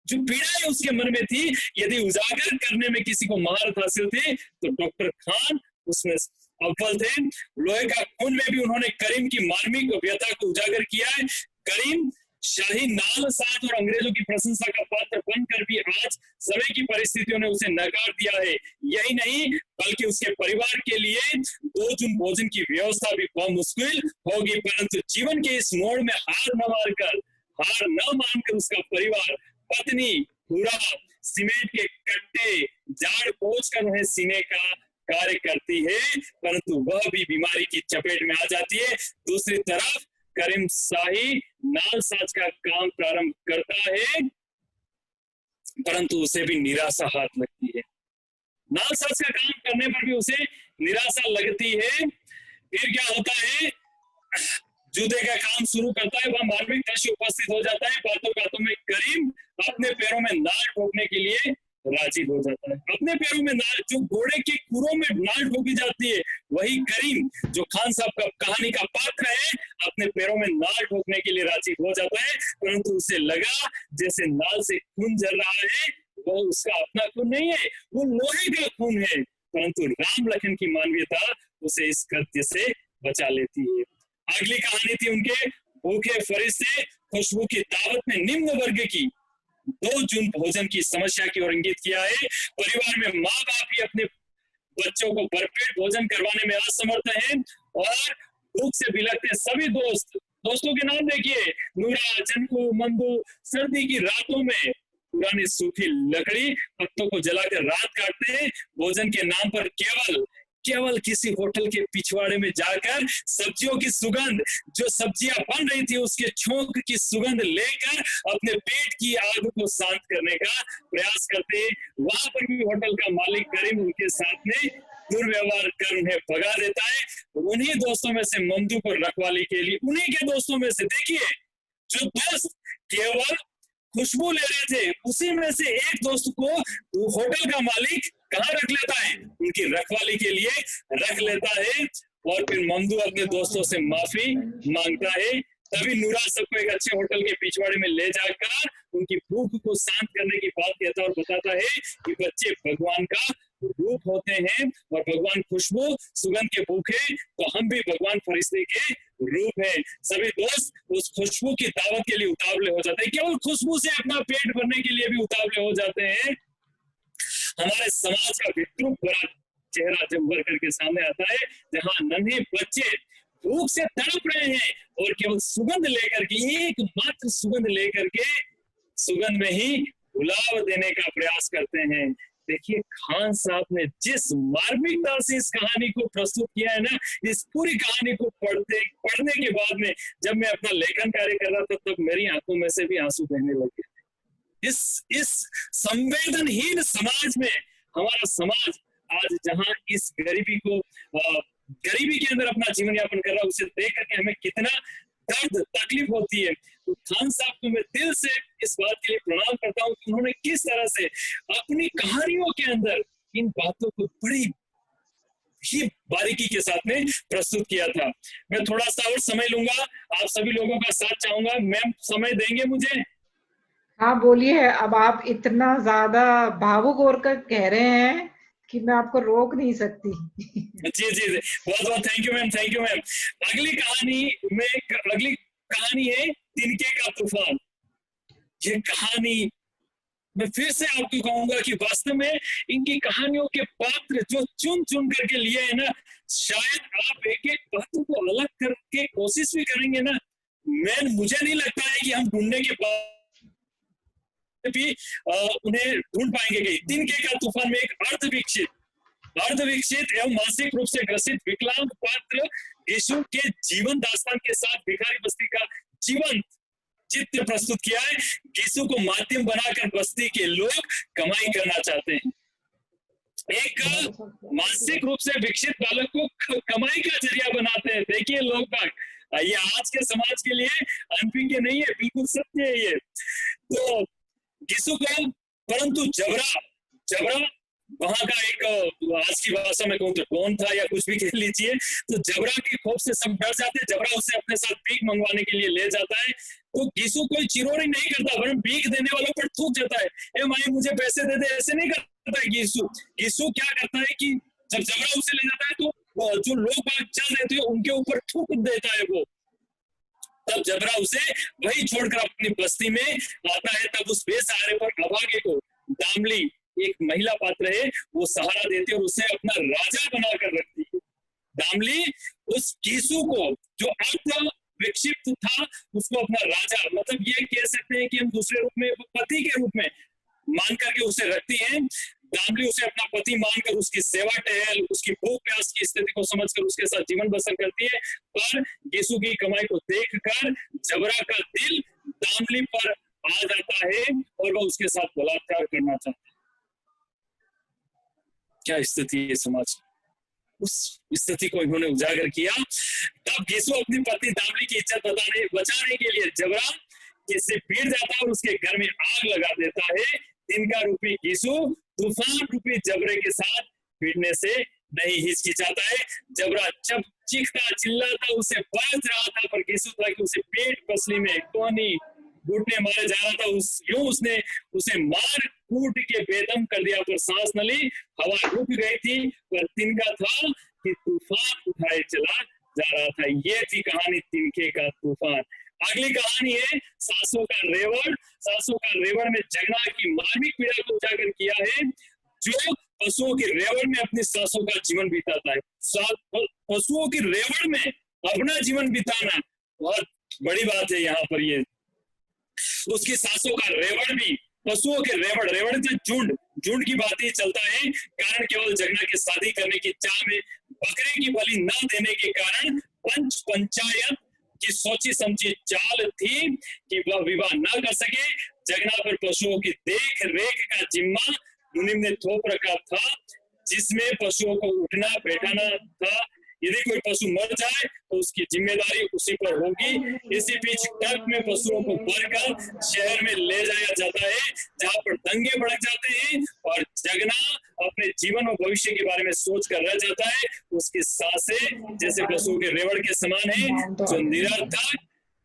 जो पीड़ाएं उसके मन में थी, यदि उजागर करने में किसी को महारत हासिल थी तो डॉक्टर खान उसमें अव्वल थे। लोहे का खून में भी उन्होंने करीम की मार्मिक व्यथा को उजागर किया है। करीम शाही नाल साथ और अंग्रेजों की प्रशंसा का पात्र बनकर भी आज समय की परिस्थितियों ने उसे नकार दिया है। यही नहीं बल्कि उसके परिवार के लिए 2 जून भोजन की व्यवस्था भी बहुत मुश्किल होगी। परंतु जीवन के इस मोड़ में हार न मानकर उसका परिवार, पत्नी पूरा सीमेंट के कट्टे झाड़ पोंछ कर उन्हें सीने का कार्य करती है, परंतु वह भी बीमारी की चपेट में आ जाती है। दूसरी तरफ करीम शाही नाल साज का काम प्रारंभ करता है, परंतु उसे भी निराशा हाथ लगती है। नाल साज का काम करने पर भी उसे निराशा लगती है। फिर क्या होता है, जूते का काम शुरू करता है, वह मार्मिक दृश्य उपस्थित हो जाता है। बातों बातों में करीम अपने पैरों में नाल ठोकने के लिए राजी हो जाता है। अपने पैरों में नाल, जो घोड़े के खुरों में नाल ठोकी जाती है, वही करीम जो खान साहब का कहानी का पात्र है, अपने पैरों में नाल ठोकने के लिए राजी हो जाता है। परंतु उसे लगा जैसे नाल से खून झर रहा है, वो उसका अपना खून नहीं है, वो लोहे का खून है। परंतु राम लखन की मानवीयता उसे इस कृत्य से बचा लेती है। अगली कहानी थी उनके भूखे फरिश्ते खुशबू की दावत में निम्न वर्ग की। 2 जून भोजन की समस्या की ओर इंगित किया है। परिवार में माँ बाप ही अपने बच्चों को भरपेट भोजन करवाने में असमर्थ हैं और भूख से बिलखते सभी दोस्तों के नाम देखिए, नूरा, चंदू, मंदू। सर्दी की रातों में पुरानी सूखी लकड़ी पत्तों को जलाकर रात काटते हैं। भोजन के नाम पर केवल किसी होटल के पिछवाड़े में जाकर सब्जियों की सुगंध, जो सब्जियां बन रही थी उसके छोंक की सुगंध लेकर अपने पेट की आग को शांत करने का प्रयास करते। वहां पर भी होटल का मालिक करीम उनके साथ में दुर्व्यवहार कर उन्हें भगा देता है। उन्हीं दोस्तों में से मंदू को रखवाली के लिए, उन्हीं के दोस्तों में से देखिए, जो दोस्त केवल खुशबू ले रहे थे, उसी में से एक दोस्त को होटल का मालिक कहाँ रख लेता है, उनकी रखवाली के लिए रख लेता है। और फिर मंदू अपने दोस्तों से माफी मांगता है। तभी नूरा सबको एक अच्छे होटल के पिछवाड़े में ले जाकर उनकी भूख को शांत करने की बात कहता है और बताता है कि बच्चे भगवान का रूप होते हैं और भगवान खुशबू सुगंध के भूखे, तो हम भी भगवान फरिश्ते के रूप है। सभी दोस्त उस खुशबू की दावत के लिए उतावले हो जाते हैं, केवल खुशबू से अपना पेट भरने के लिए भी उतावले हो जाते हैं। हमारे समाज का विद्रूप भरा चेहरा जब उभर करके सामने आता है, जहाँ नन्हे बच्चे भूख से तड़प रहे हैं और केवल सुगंध लेकर के, एकमात्र सुगंध लेकर के सुगंध में ही गुलाब देने का प्रयास करते हैं। देखिए खान साहब ने जिस मार्मिकता से इस कहानी को प्रस्तुत किया है ना, इस पूरी कहानी को पढ़ने के बाद में जब मैं अपना लेखन कार्य कर रहा था, तब मेरी आंखों में से भी आंसू बहने लगे। इस संवेदनहीन समाज में हमारा समाज आज जहां इस गरीबी के अंदर अपना जीवन यापन कर रहा है, उसे देख करके हमें कितना दर्द तकलीफ होती है। तो खान साहब को मैं दिल से इस बात के लिए प्रणाम करता हूँ कि उन्होंने किस तरह से अपनी कहानियों के अंदर इन बातों को बड़ी ही बारीकी के साथ में प्रस्तुत किया था। मैं थोड़ा सा और समय लूंगा, आप सभी लोगों का साथ चाहूंगा। मैम समय देंगे मुझे? हाँ बोलिए। अब आप इतना ज्यादा भावुक होकर कह रहे हैं कि मैं आपको रोक नहीं सकती। जी जी जी, बहुत बहुत thank you ma'am, thank you ma'am. अगली कहानी है तिनके का तूफान। ये कहानी मैं फिर से आपको कहूंगा कि वास्तव में इनकी कहानियों के पात्र जो चुन चुन करके लिए है ना, शायद आप एक एक पात्र को अलग करके कोशिश भी करेंगे ना, मुझे नहीं लगता है कि हम ढूंढने के बाद भी उन्हें ढूंढ पाएंगे। तिनके का तूफान में एक अर्धविकसित एवं मानसिक रूप से ग्रसित विकलांग पात्र यीशु के जीवन दास्तान के साथ भिखारी बस्ती का जीवन चित्र प्रस्तुत किया है। यीशु को माध्यम बनाकर बस्ती के लोग कमाई करना चाहते हैं। एक मानसिक रूप से विकसित बालक को कमाई का जरिया बनाते हैं। देखिए लोग बाग, ये आज के समाज के लिए अनपिंग नहीं है, बिल्कुल सत्य है ये। तो यीशु को, परंतु जबरा वहां का एक, आज की भाषा में कहूँ तो डॉन था या कुछ भी कह लीजिए, तो जबरा के खौफ से सब डर जाते हैं। जबरा उसे अपने साथ भीख मंगवाने के लिए ले जाता है। तो यीशु कोई चिरोरी नहीं करता, वरन भीख देने वालों पर थूक जाता है, ए माई मुझे पैसे दे दे, ऐसे नहीं करता है यीशु क्या करता है कि जब जबरा उसे ले जाता है तो जो लोग चल रहे थे उनके ऊपर थूक देता है वो। तब जबरा उसे वही छोड़कर अपनी बस्ती में आता है। तब उस बेसहारे पर अभागे को दामली, एक महिला पात्र है, वो सहारा देती है और उसे अपना राजा बनाकर रखती है। दामली उस यीशु को जो अर्थ विक्षिप्त था उसको अपना राजा, मतलब ये कह सकते हैं कि हम दूसरे रूप में, पति के रूप में मान करके उसे रखती हैं। दामली उसे अपना पति मानकर उसकी सेवा टहल, उसकी भूख प्यास की स्थिति को समझकर उसके साथ जीवन बसर करती है। पर यीशु की कमाई को देखकर जबरा का दिल दामली पर आ जाता है और वह उसके साथ बलात्कार करना चाहता है। क्या स्थिति है समाज, उस स्थिति को इन्होंने उजागर किया। तब यीशु अपनी पत्नी दामली की इज्जत बचाने के लिए जबरा से भिड़ जाता है और उसके घर में आग लगा देता है। तिनका रूपी यीशु तूफान रूपी जबरे के साथ भिड़ने से नहीं हिचकिचाता है। जबरा जब चीखता चिल्लाता उसे बच रहा था, पर यीशु था कि उसे पेट पसली में कोहनी घुटने मारे जा रहा था। उसने उसे मार कूट के बेदम कर दिया, पर सांस न ली। हवा रुक गई थी, पर तिनका था कि तूफान उठाए चला जा रहा था। ये थी कहानी तिनके का तूफान। अगली कहानी है सासों का रेवड़। सासों का रेवड़ में जगना की मानविक पीड़ा को उजागर किया है, जो पशुओं के रेवड़ में अपनी सासों का जीवन बिताता है। पशुओं के रेवड़ में अपना जीवन बिताना बहुत बड़ी बात है। यहाँ पर ये उसकी सासों का रेवड़ भी, पशुओं के रेवड़, रेवड़ से झुंड की बात ही चलता है। कारण केवल जगना के शादी करने की चाह में बकरे की बलि न देने के कारण पंचायत की सोची समझी चाल थी कि वह विवाह न कर सके। जगना पर पशुओं की देख रेख का जिम्मा मुनिम ने थोप रखा था, जिसमें पशुओं को उठना बैठाना था। यदि कोई पशु मर जाए तो उसकी जिम्मेदारी उसी पर होगी। इसी बीच ट्रक में पशुओं को भरकर शहर में ले जाया जाता है, जहां पर दंगे भड़क जाते हैं और जगना अपने जीवन और भविष्य के बारे में सोच कर रह जाता है। उसकी सांसें जैसे पशुओं के रेवड़ के समान है, जो निरर्थक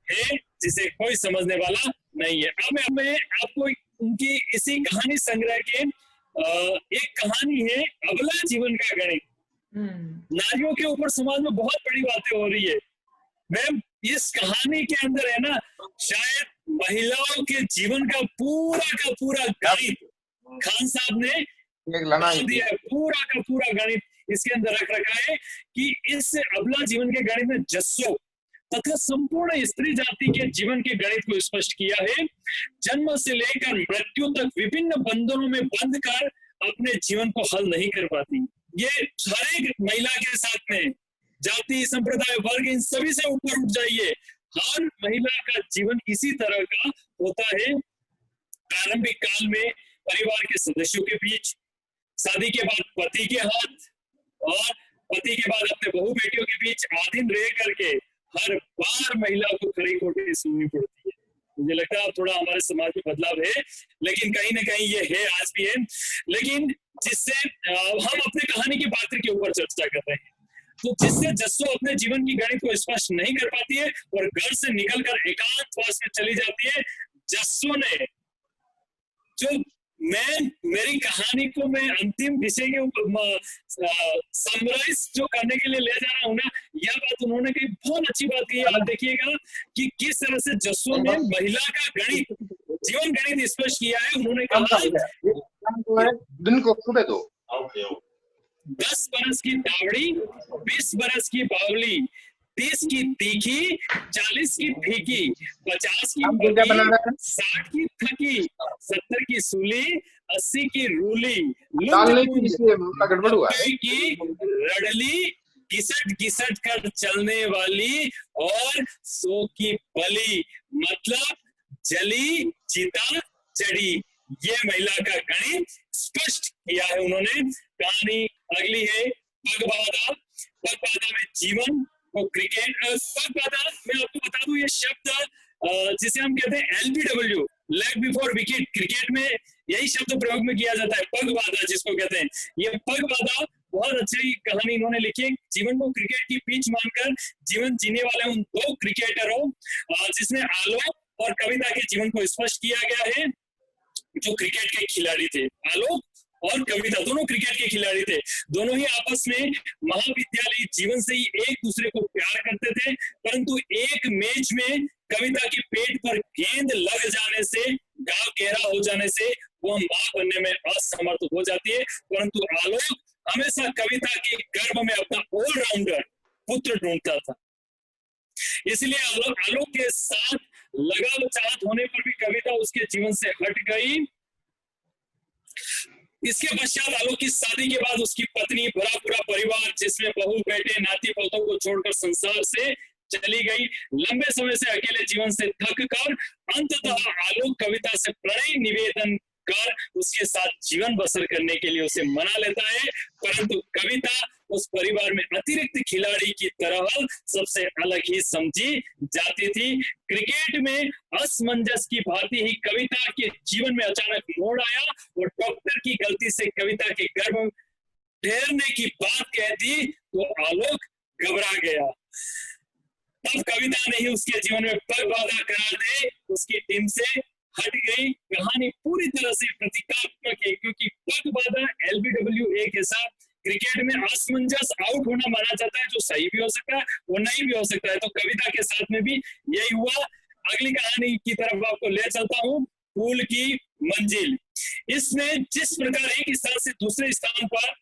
है, जिसे कोई समझने वाला नहीं है। अब मैं आपको उनकी इसी कहानी संग्रह के एक कहानी है, अबला जीवन का गणित। नारियों के ऊपर समाज में बहुत बड़ी बातें हो रही है। मैम, इस कहानी के अंदर है ना, शायद महिलाओं के जीवन का पूरा गणित खान साहब ने दिया है। पूरा का पूरा गणित इसके अंदर रख रखा है कि इस अबला जीवन के गणित में जस्सों तथा संपूर्ण स्त्री जाति के जीवन के गणित को स्पष्ट किया है। जन्म से लेकर मृत्यु तक विभिन्न बंधनों में बंध कर अपने जीवन को हल नहीं कर पाती। ये हर एक महिला के साथ में जाति, संप्रदाय, वर्ग, इन सभी से ऊपर उठ जाइए, हर महिला का जीवन इसी तरह का होता है। प्रारंभिक काल में परिवार के सदस्यों के बीच, शादी के बाद पति के हाथ और पति के बाद अपने बहू बेटियों के बीच आधीन रह करके हर बार महिला को खड़ी खोटी सुननी पड़ती है। मुझे लगता है थोड़ा हमारे समाज में बदलाव है, लेकिन कहीं ना कहीं ये है, आज भी है। लेकिन जिससे हम अपने कहानी के पात्र के ऊपर चर्चा कर रहे हैं, तो जिससे जस्सो अपने जीवन की गणित को स्पष्ट नहीं कर पाती है और घर से निकलकर एकांतवास में चली जाती है। जस्सो ने जो मेरी कहानी को मैं अंतिम विषय के ऊपर समराइज जो करने के लिए ले जा रहा हूँ ना, यह बात उन्होंने कही, बहुत अच्छी बात की। आप देखिएगा कि किस तरह से जस्सो ने महिला का गणित, जीवन गणित स्पष्ट किया है। उन्होंने कहा दिन को सुबह दो 10 बरस की दावड़ी, 20 बरस की बावली, 30 की तीखी, 40 की फीकी, 50 की पकी, 60 की थकी, 70 की सूली, 80 की रूली, 90 की रडली, घिसट कर चलने वाली और 100 की बली, मतलब जली चिता चढ़ी। ये महिला का गणित स्पष्ट किया है उन्होंने। कहानी अगली है पगबाधा। पगबाधा में जीवन को क्रिकेट, पगबाधा मैं आपको बता दूं, ये शब्द जिसे हम कहते हैं LBW, leg before wicket, cricket में यही शब्द प्रयोग में किया जाता है, पगबाधा जिसको कहते हैं। ये पगबाधा बहुत अच्छी कहानी इन्होंने लिखी है। जीवन को क्रिकेट की पिच मानकर जीवन जीने वाले उन 2 क्रिकेटरों, जिसमें आलोक और कविता के जीवन को स्पष्ट किया गया है, जो क्रिकेट के खिलाड़ी थे। आलोक और कविता दोनों क्रिकेट के खिलाड़ी थे। दोनों ही आपस में महाविद्यालय जीवन से ही एक दूसरे को प्यार करते थे, परंतु एक मैच में कविता के पेट पर गेंद लग जाने से, घाव गहरा हो जाने से वह मां बनने में असमर्थ हो जाती है। परंतु आलोक हमेशा कविता के गर्भ में अपना ऑलराउंडर पुत्र ढूंढता था। इसलिए आलोक के साथ लगाव चाहत होने पर भी कविता उसके जीवन से हट गई। इसके पश्चात आलोक की शादी के बाद उसकी पत्नी, भरा पूरा परिवार जिसमें बहू, बेटे, नाती पोतों को छोड़कर संसार से चली गई। लंबे समय से अकेले जीवन से थक कर अंततः आलोक कविता से प्रणय निवेदन कर उसके साथ जीवन बसर करने के लिए उसे मना लेता है, परंतु कविता उस परिवार में अतिरिक्त खिलाड़ी की तरह सबसे अलग ही समझी जाती थी। क्रिकेट में असमंजस की भांति ही कविता के जीवन में अचानक मोड़ आया और डॉक्टर की गलती से कविता के गर्भ ठहरने की बात कह दी तो आलोक घबरा गया। तब कविता ने ही उसके जीवन में पगबाधा करार दे उसकी टीम से हट गई। कहानी पूरी तरह से प्रतीकात्मक है, क्योंकि पगबाधा LBW के साथ क्रिकेट में असमंजस आउट होना माना जाता है, जो सही भी हो सकता है और नहीं भी हो सकता है। तो कविता के साथ में भी यही हुआ। अगली कहानी की तरफ आपको ले चलता हूँ, फूल की मंजिल। इसमें जिस प्रकार एक स्थान से दूसरे स्थान पर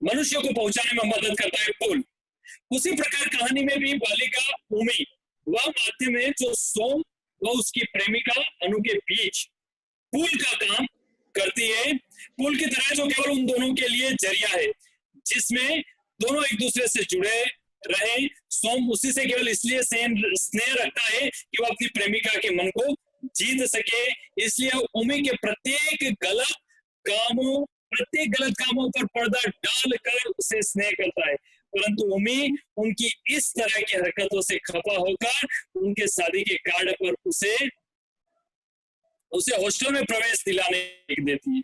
मनुष्य को पहुंचाने में मदद करता है फूल, उसी प्रकार कहानी में भी बालिका उमी वह माध्यम है जो सोम व उसकी प्रेमिका अनु के बीच पुल का काम करती है। पुल की तरह जो केवल उन दोनों के लिए जरिया है, जिसमें दोनों एक दूसरे से जुड़े रहे। सोम उसी से केवल इसलिए स्नेह रखता है कि वह अपनी प्रेमिका के मन को जीत सके, इसलिए उमी के प्रत्येक गलत कामों पर पर्दा डालकर उसे स्नेह करता है। परंतु उमी उनकी इस तरह की हरकतों से खफा होकर उनके शादी के कार्ड पर उसे हॉस्टल में प्रवेश दिलाने देती है।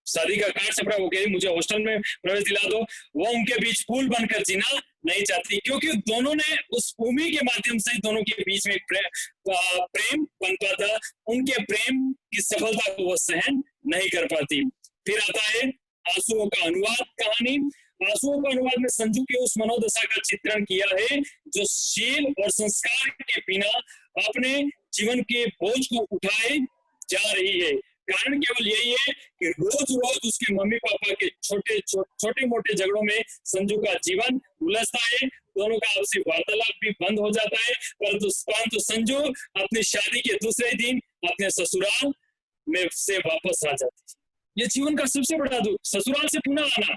शादी का कार्ड छपरा, वो कह रही मुझे हॉस्टल में प्रवेश दिला दो। वो उनके बीच पुल बनकर जीना नहीं चाहती, क्योंकि दोनों ने उस उमी के माध्यम से दोनों के बीच में प्रेम बन पाता। उनके प्रेम की सफलता को वो सहन नहीं कर पाती। फिर आता है आंसुओं का अनुवाद कहानी। आंसुओं का अनुवाद में संजू के उस मनोदशा का चित्रण किया है जो शील और संस्कार के बिना अपने जीवन के बोझ को उठाए जा रही है। कारण केवल यही है कि रोज रोज उसके मम्मी पापा के छोटे मोटे झगड़ों में संजू का जीवन उलझता है। दोनों का आपसी वार्तालाप भी बंद हो जाता है। परंतु संजू अपनी शादी के दूसरे दिन अपने ससुराल में से वापस आ जाती है। ये जीवन का सबसे बड़ा दुख, ससुराल से पुनः आना।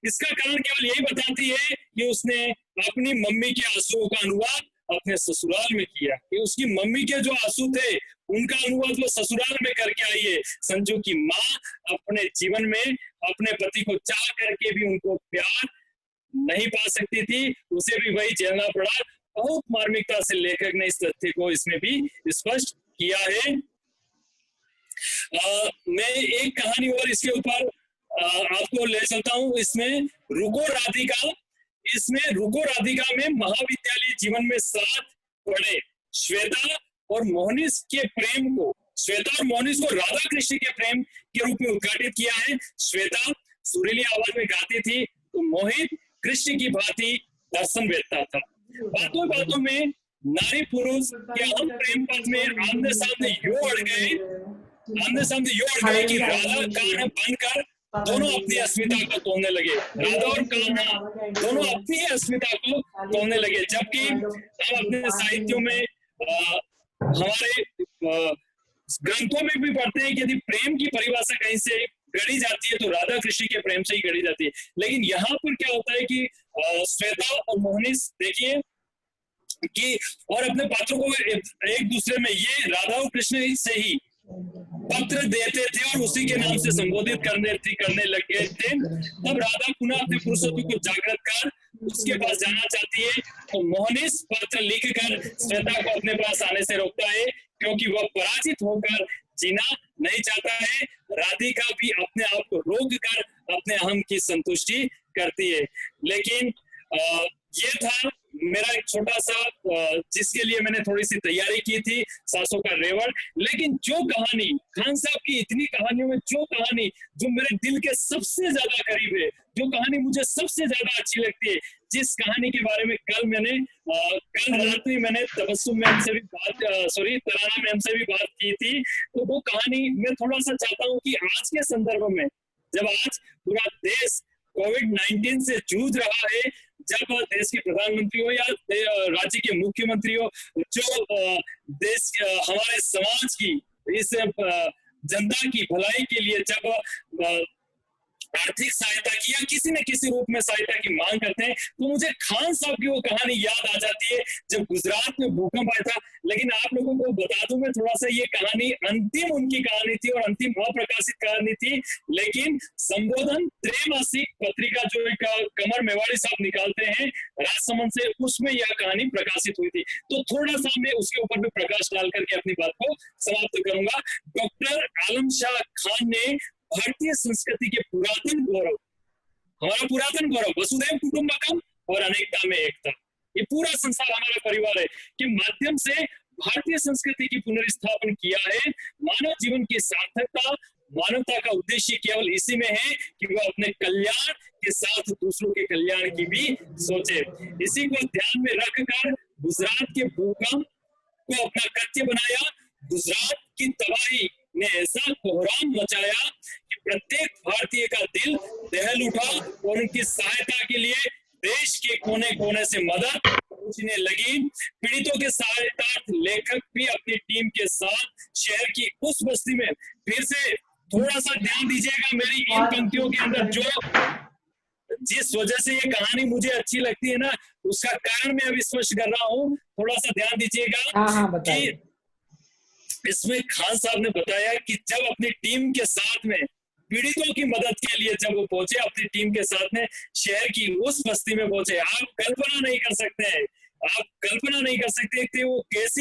इसका कारण केवल यही बताती है कि उसने अपनी मम्मी के आंसुओं का अनुवाद अपने ससुराल में किया, कि उसकी मम्मी के जो आंसू थे उनका अनुवाद वो ससुराल में करके आई है। संजू की माँ अपने जीवन में अपने पति को चाह करके भी उनको प्यार नहीं पा सकती थी, उसे भी वही झेलना पड़ा। बहुत मार्मिकता से लेखक ने इस तथ्य को इसमें भी स्पष्ट किया है। मैं एक कहानी और इसके ऊपर आपको ले चलता हूँ। इसमें रुको राधिका में महाविद्यालय जीवन में साथ पढ़े श्वेता और मोहनीश को राधा कृष्ण के प्रेम के रूप में उद्घाटित किया है। श्वेता सुरीली आवाज में गाती थी तो मोहित कृष्ण की भांति दर्शन देता था। बातों में नारी पुरुष के अहम प्रेम पथ में आमने सामने यूं अड़ गए कि राधा कान्हा बनकर दोनों अपनी अस्मिता को तोड़ने लगे। राधा और कान्हा दोनों अपनी अस्मिता को तोड़ने लगे। जबकि हम अपने साहित्यों में हमारे ग्रंथों में भी पढ़ते हैं कि यदि प्रेम की परिभाषा कहीं से गढ़ी जाती है तो राधा कृष्ण के प्रेम से ही गढ़ी जाती है। लेकिन यहाँ पर क्या होता है कि श्वेता और मोहनीश देखिए कि और अपने पात्रों को एक दूसरे में ये राधा और कृष्ण से ही पत्र देते थे और उसी के नाम से संबोधित करने लगे थे। तब राधा पुनः अपने पुरुषत्व को जागृत कर उसके पास जाना चाहती है तो मोहनीश पत्र लिखकर श्वेता को अपने पास आने से रोकता है, क्योंकि वह पराजित होकर जीना नहीं चाहता है। राधिका भी अपने आप को रोक कर अपने अहम की संतुष्टि करती है। लेकिन ये था मेरा एक छोटा सा जिसके लिए मैंने थोड़ी सी तैयारी की थी, सासों का रेवड़। लेकिन जो कहानी खान साहब की इतनी कहानियों में जो कहानी जो मेरे दिल के सबसे ज्यादा करीब है, जो कहानी मुझे सबसे ज्यादा अच्छी लगती है, जिस कहानी के बारे में कल रात में मैंने तबस्सुम मैम से भी तराना मैम से भी बात की थी, तो वो कहानी मैं थोड़ा सा चाहता हूँ कि आज के संदर्भ में जब आज पूरा देश कोविड-19 से जूझ रहा है, जब देश के प्रधानमंत्री हो या राज्य के मुख्यमंत्री हो, जो देश हमारे समाज की इस जनता की भलाई के लिए जब आर्थिक सहायता की या किसी न किसी रूप में सहायता की मांग करते हैं, तो मुझे खान साहब की वो कहानी याद आ जाती है जब गुजरात में भूकंप आया था। लेकिन आप लोगों को बता दूं मैं थोड़ा सा, ये कहानी अंतिम उनकी कहानी थी और अंतिम अप्रकाशित कहानी थी। लेकिन संबोधन त्रैमासिक पत्रिका जो एक कमर मेवाड़ी साहब निकालते हैं राजसमंद से, उसमें यह कहानी प्रकाशित हुई थी। तो थोड़ा सा मैं उसके ऊपर भी प्रकाश डाल करके अपनी बात को समाप्त करूंगा। डॉक्टर आलम शाह खान ने भारतीय संस्कृति के पुरातन गौरव, हमारा पुरातन गौरव वसुधैव कुटुंबकम और अनेकता में एकता, ये पूरा संसार हमारा परिवार है, के माध्यम से भारतीय संस्कृति की पुनर्स्थापन किया है। मानव जीवन की सार्थकता, मानवता का उद्देश्य केवल इसी में है कि वह अपने कल्याण के साथ दूसरों के कल्याण की भी सोचे। इसी को ध्यान में रखकर गुजरात के भूकंप को अपना कृत्य बनाया। गुजरात की तबाही ने ऐसा कोहराम मचाया कि प्रत्येक भारतीय का दिल दहल उठा और उनकी सहायता के लिए देश के कोने कोने से मदद पहुंचने लगी। पीड़ितों के सहायतार्थ लेखक भी अपनी टीम के साथ शहर की उस बस्ती में, फिर से थोड़ा सा ध्यान दीजिएगा मेरी इन पंक्तियों के अंदर, जो जिस वजह से ये कहानी मुझे अच्छी लगती है ना, उसका कारण मैं अभी स्पष्ट कर रहा हूँ, थोड़ा सा ध्यान दीजिएगा कि इसमें खान साहब ने बताया कि जब अपनी टीम के साथ में पीड़ितों की मदद के लिए जब वो पहुंचे, अपनी टीम के साथ में शहर की उस बस्ती में पहुंचे, आप कल्पना नहीं कर सकते हैं, आप कल्पना नहीं कर सकते कि वो किस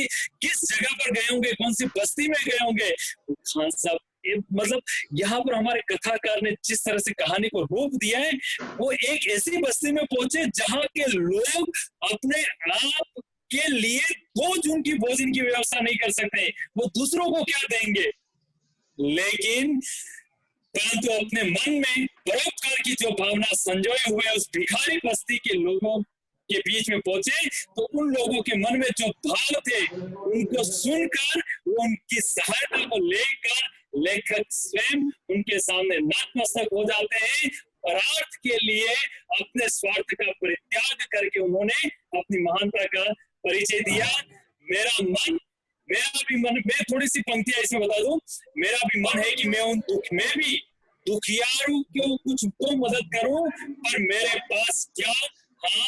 जगह पर गए होंगे, कौन सी बस्ती में गए होंगे। खान साहब मतलब यहाँ पर हमारे कथाकार ने जिस तरह से कहानी को रूप दिया है, वो एक ऐसी बस्ती में पहुंचे जहाँ के लोग अपने आप के लिए 2 जून की भोजन की व्यवस्था नहीं कर सकते, वो दूसरों को क्या देंगे। लेकिन परंतु अपने मन में परोपकार की जो भावना संजोए हुए उस भिखारी बस्ती के लोगों के बीच में पहुंचे, तो उन लोगों के मन में जो भाव थे उनको सुनकर वो उनकी सहायता को लेकर लेखक स्वयं उनके सामने नतमस्तक हो जाते हैं। परार्थ के लिए अपने स्वार्थ का परित्याग करके उन्होंने अपनी महानता का परिचय दिया। मेरा भी मन, मैं थोड़ी सी पंक्तियां इसमें बता दूं, मेरा भी मन है कि मैं उन में भी दुखियारों को कुछ तो मदद करूं, पर मेरे पास क्या, हाँ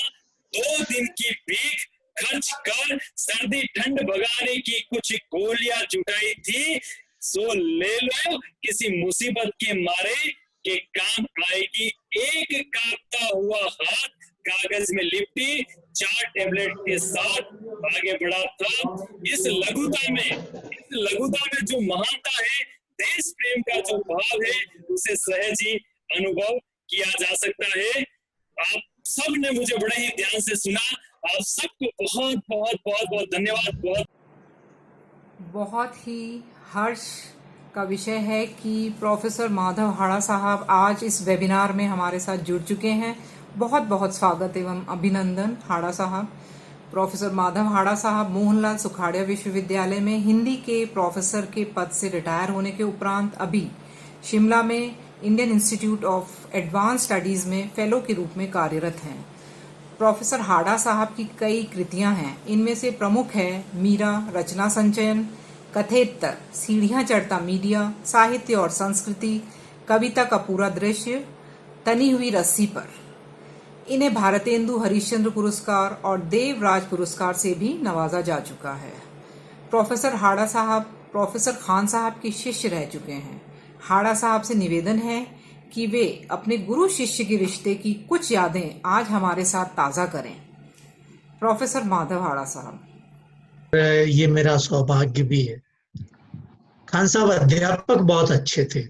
2 दिन की भीख खर्च कर सर्दी ठंड भगाने की कुछ गोलियां जुटाई थी, सो ले लो, किसी मुसीबत के मारे के काम आएगी। एक कांपता हुआ हाथ कागज में लिपटी 4 टेबलेट के साथ आगे बढ़ा था। इस लघुता में जो महानता है, देश प्रेम का जो भाव है, उसे सहज ही अनुभव किया जा सकता है। आप सब ने मुझे बड़े ही ध्यान से सुना, आप सबको बहुत बहुत बहुत बहुत धन्यवाद। बहुत ही हर्ष का विषय है कि प्रोफेसर माधव हाड़ा साहब आज इस वेबिनार में हमारे साथ जुड़ चुके हैं। बहुत बहुत स्वागत एवं अभिनंदन हाड़ा साहब। प्रोफेसर माधव हाड़ा साहब मोहनलाल सुखाड़िया विश्वविद्यालय में हिंदी के प्रोफेसर के पद से रिटायर होने के उपरांत अभी शिमला में Indian institute of advance studies में फेलो के रूप में कार्यरत हैं। प्रोफेसर हाड़ा साहब की कई कृतियां हैं, इनमें से प्रमुख है मीरा रचना संचयन, कथेत्तर, सीढ़ियां चढ़ता मीडिया, साहित्य और संस्कृति, कविता का पूरा दृश्य, तनी हुई रस्सी पर। इन्हें भारतेंदु हरिश्चंद्र पुरस्कार और देवराज पुरस्कार से भी नवाजा जा चुका है। प्रोफेसर हाड़ा साहब प्रोफेसर खान साहब के शिष्य रह चुके हैं। हाड़ा साहब से निवेदन है कि वे अपने गुरु शिष्य के रिश्ते की कुछ यादें आज हमारे साथ ताजा करें। प्रोफेसर माधव हाड़ा साहब। ये मेरा सौभाग्य भी है। खान साहब अध्यापक बहुत अच्छे थे।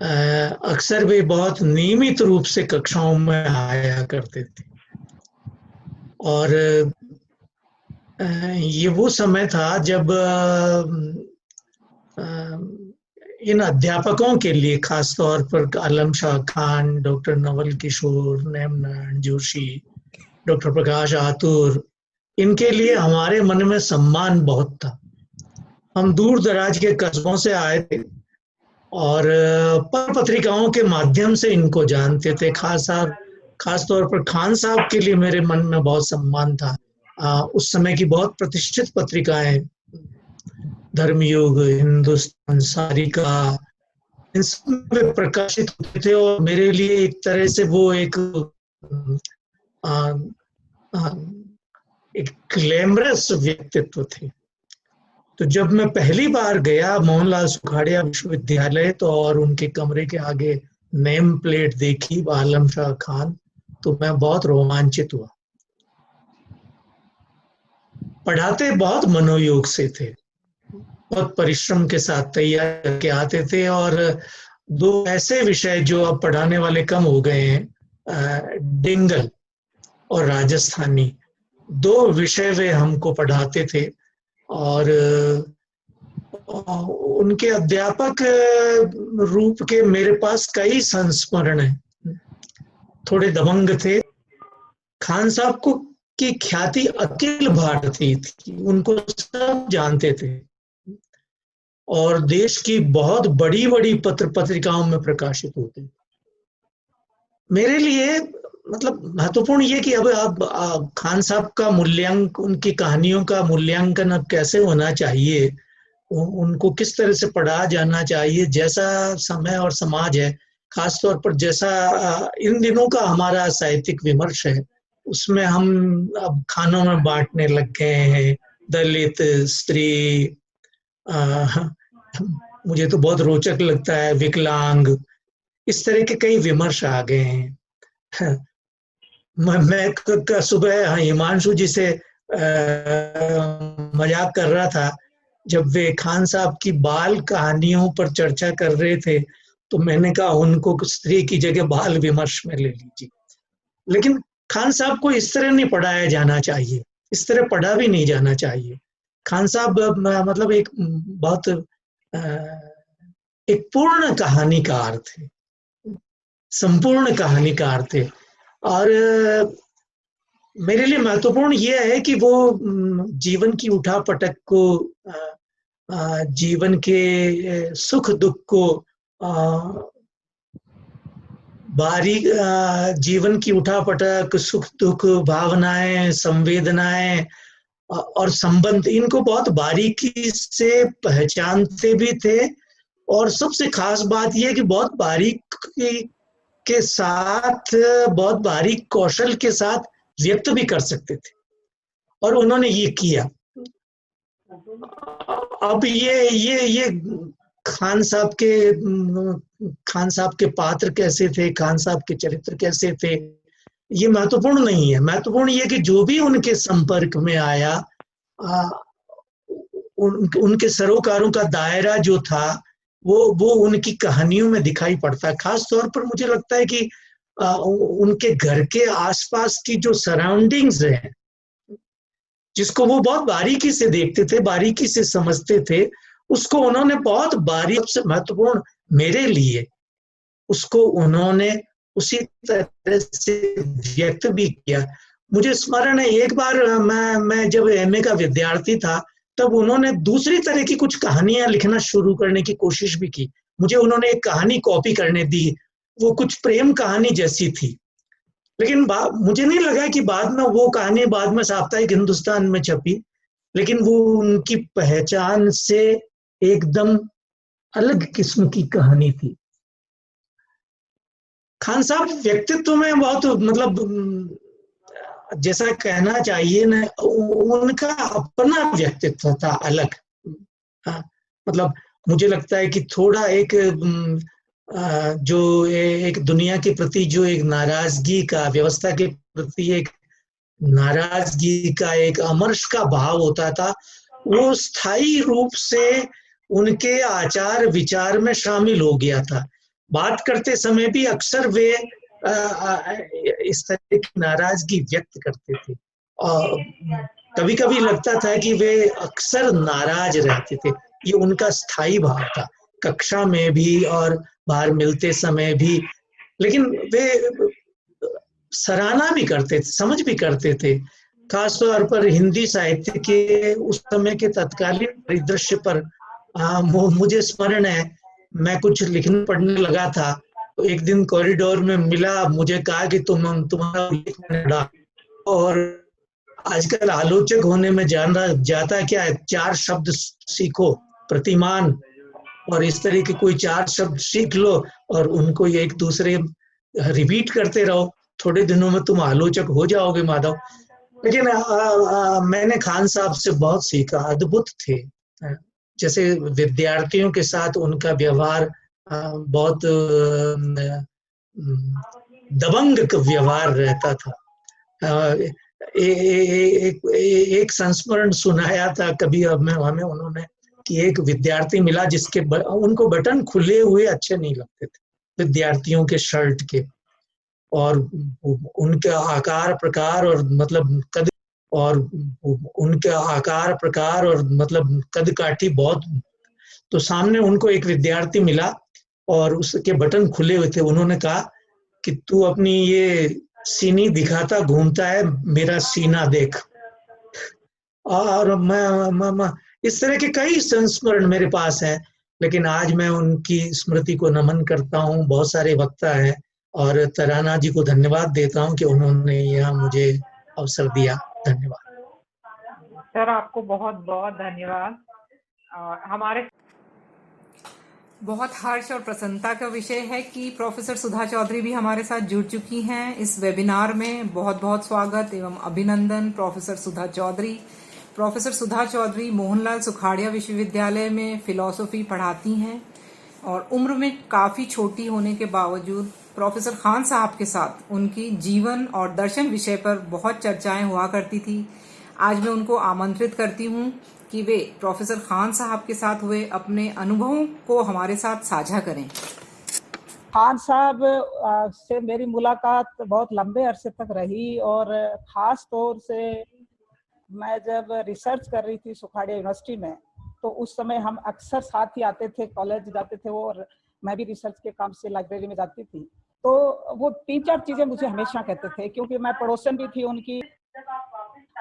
अक्सर वे बहुत नियमित रूप से कक्षाओं में आया करते थे और ये वो समय था जब इन अध्यापकों के लिए, खासतौर पर आलम शाह खान, डॉक्टर नवल किशोर, नेमनारायण जोशी, डॉक्टर प्रकाश आतुर, इनके लिए हमारे मन में सम्मान बहुत था। हम दूर दराज के कस्बों से आए थे और पत्रिकाओं के माध्यम से इनको जानते थे। खास तौर पर खान साहब के लिए मेरे मन में बहुत सम्मान था। उस समय की बहुत प्रतिष्ठित पत्रिकाएं, धर्मयुग, हिंदुस्तान, सारिका, इन सब में प्रकाशित होते थे और मेरे लिए एक तरह से वो एक ग्लैमरस व्यक्तित्व थे। तो जब मैं पहली बार गया मोहनलाल सुखाड़िया विश्वविद्यालय तो और उनके कमरे के आगे नेम प्लेट देखी आलम शाह खान, तो मैं बहुत रोमांचित हुआ। पढ़ाते बहुत मनोयोग से थे, बहुत परिश्रम के साथ तैयार करके आते थे और 2 ऐसे विषय जो अब पढ़ाने वाले कम हो गए हैं, डिंगल और राजस्थानी, 2 विषय वे हमको पढ़ाते थे और उनके अध्यापक रूप के मेरे पास कई संस्मरण हैं। थोड़े दबंग थे। खान साहब को की ख्याति अखिल भारतीय थी, उनको सब जानते थे और देश की बहुत बड़ी बड़ी पत्र पत्रिकाओं में प्रकाशित होते थे। मेरे लिए मतलब महत्वपूर्ण ये कि अब खान साहब का मूल्यांकन, उनकी कहानियों का मूल्यांकन अब कैसे होना चाहिए, उनको किस तरह से पढ़ा जाना चाहिए, जैसा समय और समाज है, खासतौर पर जैसा इन दिनों का हमारा साहित्यिक विमर्श है, उसमें हम अब खानों में बांटने लग गए हैं, दलित, स्त्री, मुझे तो बहुत रोचक लगता है विकलांग, इस तरह के कई विमर्श आ गए हैं। मैं सुबह हिमांशु जी से मजाक कर रहा था, जब वे खान साहब की बाल कहानियों पर चर्चा कर रहे थे तो मैंने कहा उनको स्त्री की जगह बाल विमर्श में ले लीजिए। लेकिन खान साहब को इस तरह नहीं पढ़ाया जाना चाहिए, इस तरह पढ़ा भी नहीं जाना चाहिए। खान साहब मतलब एक बहुत एक पूर्ण कहानीकार थे, संपूर्ण कहानीकार थे। और मेरे लिए महत्वपूर्ण यह है कि वो जीवन की उठापटक को, जीवन के सुख दुख को, बारीक जीवन की उठापटक, सुख दुख, भावनाएं, संवेदनाएं और संबंध, इनको बहुत बारीकी से पहचानते भी थे। और सबसे खास बात यह कि बहुत बारीकी के साथ, बहुत बारीक कौशल के साथ व्यक्त भी कर सकते थे, और उन्होंने ये किया। अब ये खान साहब के पात्र कैसे थे, खान साहब के चरित्र कैसे थे, ये महत्वपूर्ण नहीं है। महत्वपूर्ण ये कि जो भी उनके संपर्क में आया, उनके सरोकारों का दायरा जो था वो उनकी कहानियों में दिखाई पड़ता है। खास तौर पर मुझे लगता है कि उनके घर के आसपास की जो सराउंडिंग्स है, जिसको वो बहुत बारीकी से देखते थे, बारीकी से समझते थे, उसको उन्होंने बहुत बारीक से, महत्वपूर्ण मेरे लिए, उसको उन्होंने उसी तरह से व्यक्त भी किया। मुझे स्मरण है एक बार मैं जब एमए का विद्यार्थी था, तब उन्होंने दूसरी तरह की कुछ कहानियां लिखना शुरू करने की कोशिश भी की। मुझे उन्होंने एक कहानी कॉपी करने दी, वो कुछ प्रेम कहानी जैसी थी, लेकिन मुझे नहीं लगा कि बाद में वो कहानी बाद में साप्ताहिक हिंदुस्तान में छपी, लेकिन वो उनकी पहचान से एकदम अलग किस्म की कहानी थी। खान साहब व्यक्तित्व में बहुत, मतलब जैसा कहना चाहिए ना, उनका अपना व्यक्तित्व था अलग। मतलब मुझे लगता है कि थोड़ा एक जो एक दुनिया के प्रति जो एक नाराजगी का, व्यवस्था के प्रति एक नाराजगी का, एक अमर्ष का भाव होता था, वो स्थायी रूप से उनके आचार विचार में शामिल हो गया था। बात करते समय भी अक्सर वे इस तरह की नाराजगी व्यक्त करते थे, और कभी कभी लगता था कि वे अक्सर नाराज रहते थे। ये उनका स्थायी भाव था, कक्षा में भी और बाहर मिलते समय भी। लेकिन वे सराहना भी करते थे, समझ भी करते थे, खासतौर पर हिंदी साहित्य के उस समय के तत्कालीन परिदृश्य पर। मुझे स्मरण है, मैं कुछ लिखने पढ़ने लगा था, तो एक दिन कॉरिडोर में मिला, मुझे कहा कि तुम्हारा लिखने पड़ा, और आजकल आलोचक होने में जाता क्या है, 4 शब्द सीखो, प्रतिमान, और इस तरह के कोई 4 शब्द सीख लो और उनको एक दूसरे रिपीट करते रहो, थोड़े दिनों में तुम आलोचक हो जाओगे माधव। लेकिन मैंने खान साहब से बहुत सीखा, अद्भुत थे। जैसे विद्यार्थियों के साथ उनका व्यवहार बहुत दबंग व्यवहार रहता था। एक संस्मरण सुनाया था कभी हमें उन्होंने, कि एक विद्यार्थी मिला जिसके उनको बटन खुले हुए अच्छे नहीं लगते थे विद्यार्थियों के शर्ट के, और उनके आकार प्रकार और मतलब कद, और उनके आकार प्रकार और मतलब कद काठी बहुत। तो सामने उनको एक विद्यार्थी मिला और उसके बटन खुले हुए थे। उन्होंने कहा कि तू अपनी ये सीनी दिखाता घूमता है मेरा सीना देख। और मैं इस तरह के कई संस्मरण मेरे पास है, लेकिन आज मैं उनकी स्मृति को नमन करता हूँ। बहुत सारे वक्ता है और तराना जी को धन्यवाद देता हूँ कि उन्होंने यह मुझे अवसर दिया। धन्यवाद सर, आपको बहुत बहुत धन्यवाद। हमारे बहुत हर्ष और प्रसन्नता का विषय है कि प्रोफेसर सुधा चौधरी भी हमारे साथ जुड़ चुकी हैं इस वेबिनार में। बहुत बहुत स्वागत एवं अभिनंदन प्रोफेसर सुधा चौधरी। प्रोफेसर सुधा चौधरी मोहनलाल सुखाड़िया विश्वविद्यालय में फिलॉसफी पढ़ाती हैं और उम्र में काफी छोटी होने के बावजूद प्रोफेसर खान साहब के साथ उनकी जीवन और दर्शन विषय पर बहुत चर्चाएं हुआ करती थी। आज मैं उनको आमंत्रित करती हूं कि वे प्रोफेसर खान साहब के साथ हुए अपने अनुभवों को हमारे साथ साझा करें। खान साहब से मेरी मुलाकात बहुत लंबे अरसे तक रही और ख़ास तौर से मैं जब रिसर्च कर रही थी सुखाड़िया यूनिवर्सिटी में, तो उस समय हम अक्सर साथ ही आते थे, कॉलेज जाते थे और मैं भी रिसर्च के काम से लाइब्रेरी में जाती थी। तो वो 3-4 चीज़ें मुझे हमेशा कहते थे, क्योंकि मैं पड़ोसन भी थी उनकी।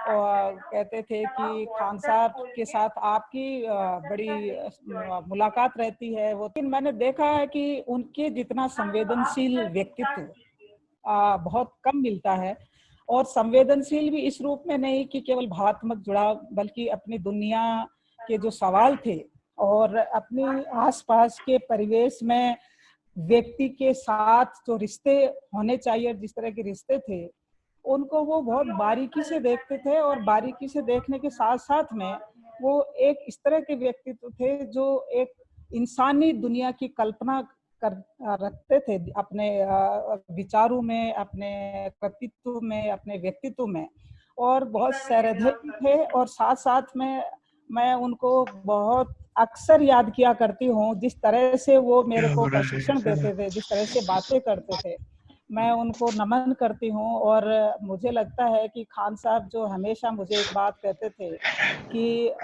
और कहते थे कि खान साहब के साथ आपकी बड़ी मुलाकात रहती है वो। लेकिन मैंने देखा है कि उनके जितना संवेदनशील व्यक्तित्व बहुत कम मिलता है, और संवेदनशील भी इस रूप में नहीं कि केवल भावात्मक जुड़ाव, बल्कि अपनी दुनिया के जो सवाल थे और अपने आसपास के परिवेश में व्यक्ति के साथ जो रिश्ते होने चाहिए, जिस तरह के रिश्ते थे, उनको वो बहुत बारीकी से देखते थे। और बारीकी से देखने के साथ साथ में वो एक इस तरह के व्यक्तित्व थे जो एक इंसानी दुनिया की कल्पना कर रखते थे अपने विचारों में, अपने कृतित्व में, अपने व्यक्तित्व में, और बहुत सहृदय थे। और साथ साथ में मैं उनको बहुत अक्सर याद किया करती हूँ, जिस तरह से वो मेरे को प्रशिक्षण देते थे, जिस तरह से बातें करते थे, मैं उनको नमन करती हूँ। और मुझे लगता है कि खान साहब जो हमेशा मुझे एक बात कहते थे कि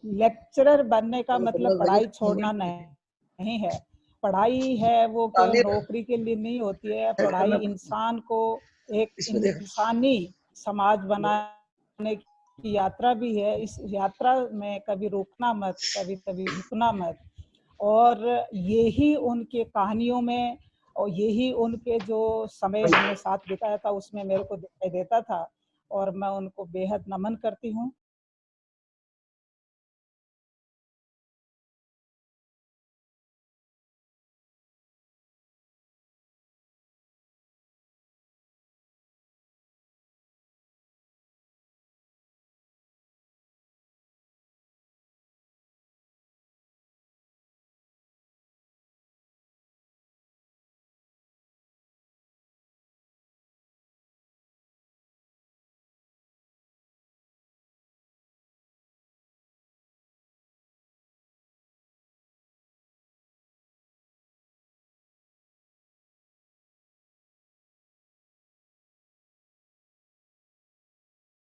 लेक्चरर बनने का मतलब पढ़ाई छोड़ना नहीं है। पढ़ाई है वो केवल नौकरी के लिए नहीं होती है। पढ़ाई इंसान को एक इंसानी समाज बनाने की यात्रा भी है। इस यात्रा में कभी रुकना मत, कभी कभी झुकना मत। और यही उनके कहानियों में और यही उनके जो समय हमने साथ बिताया था उसमें मेरे को दिखाई देता था, और मैं उनको बेहद नमन करती हूँ।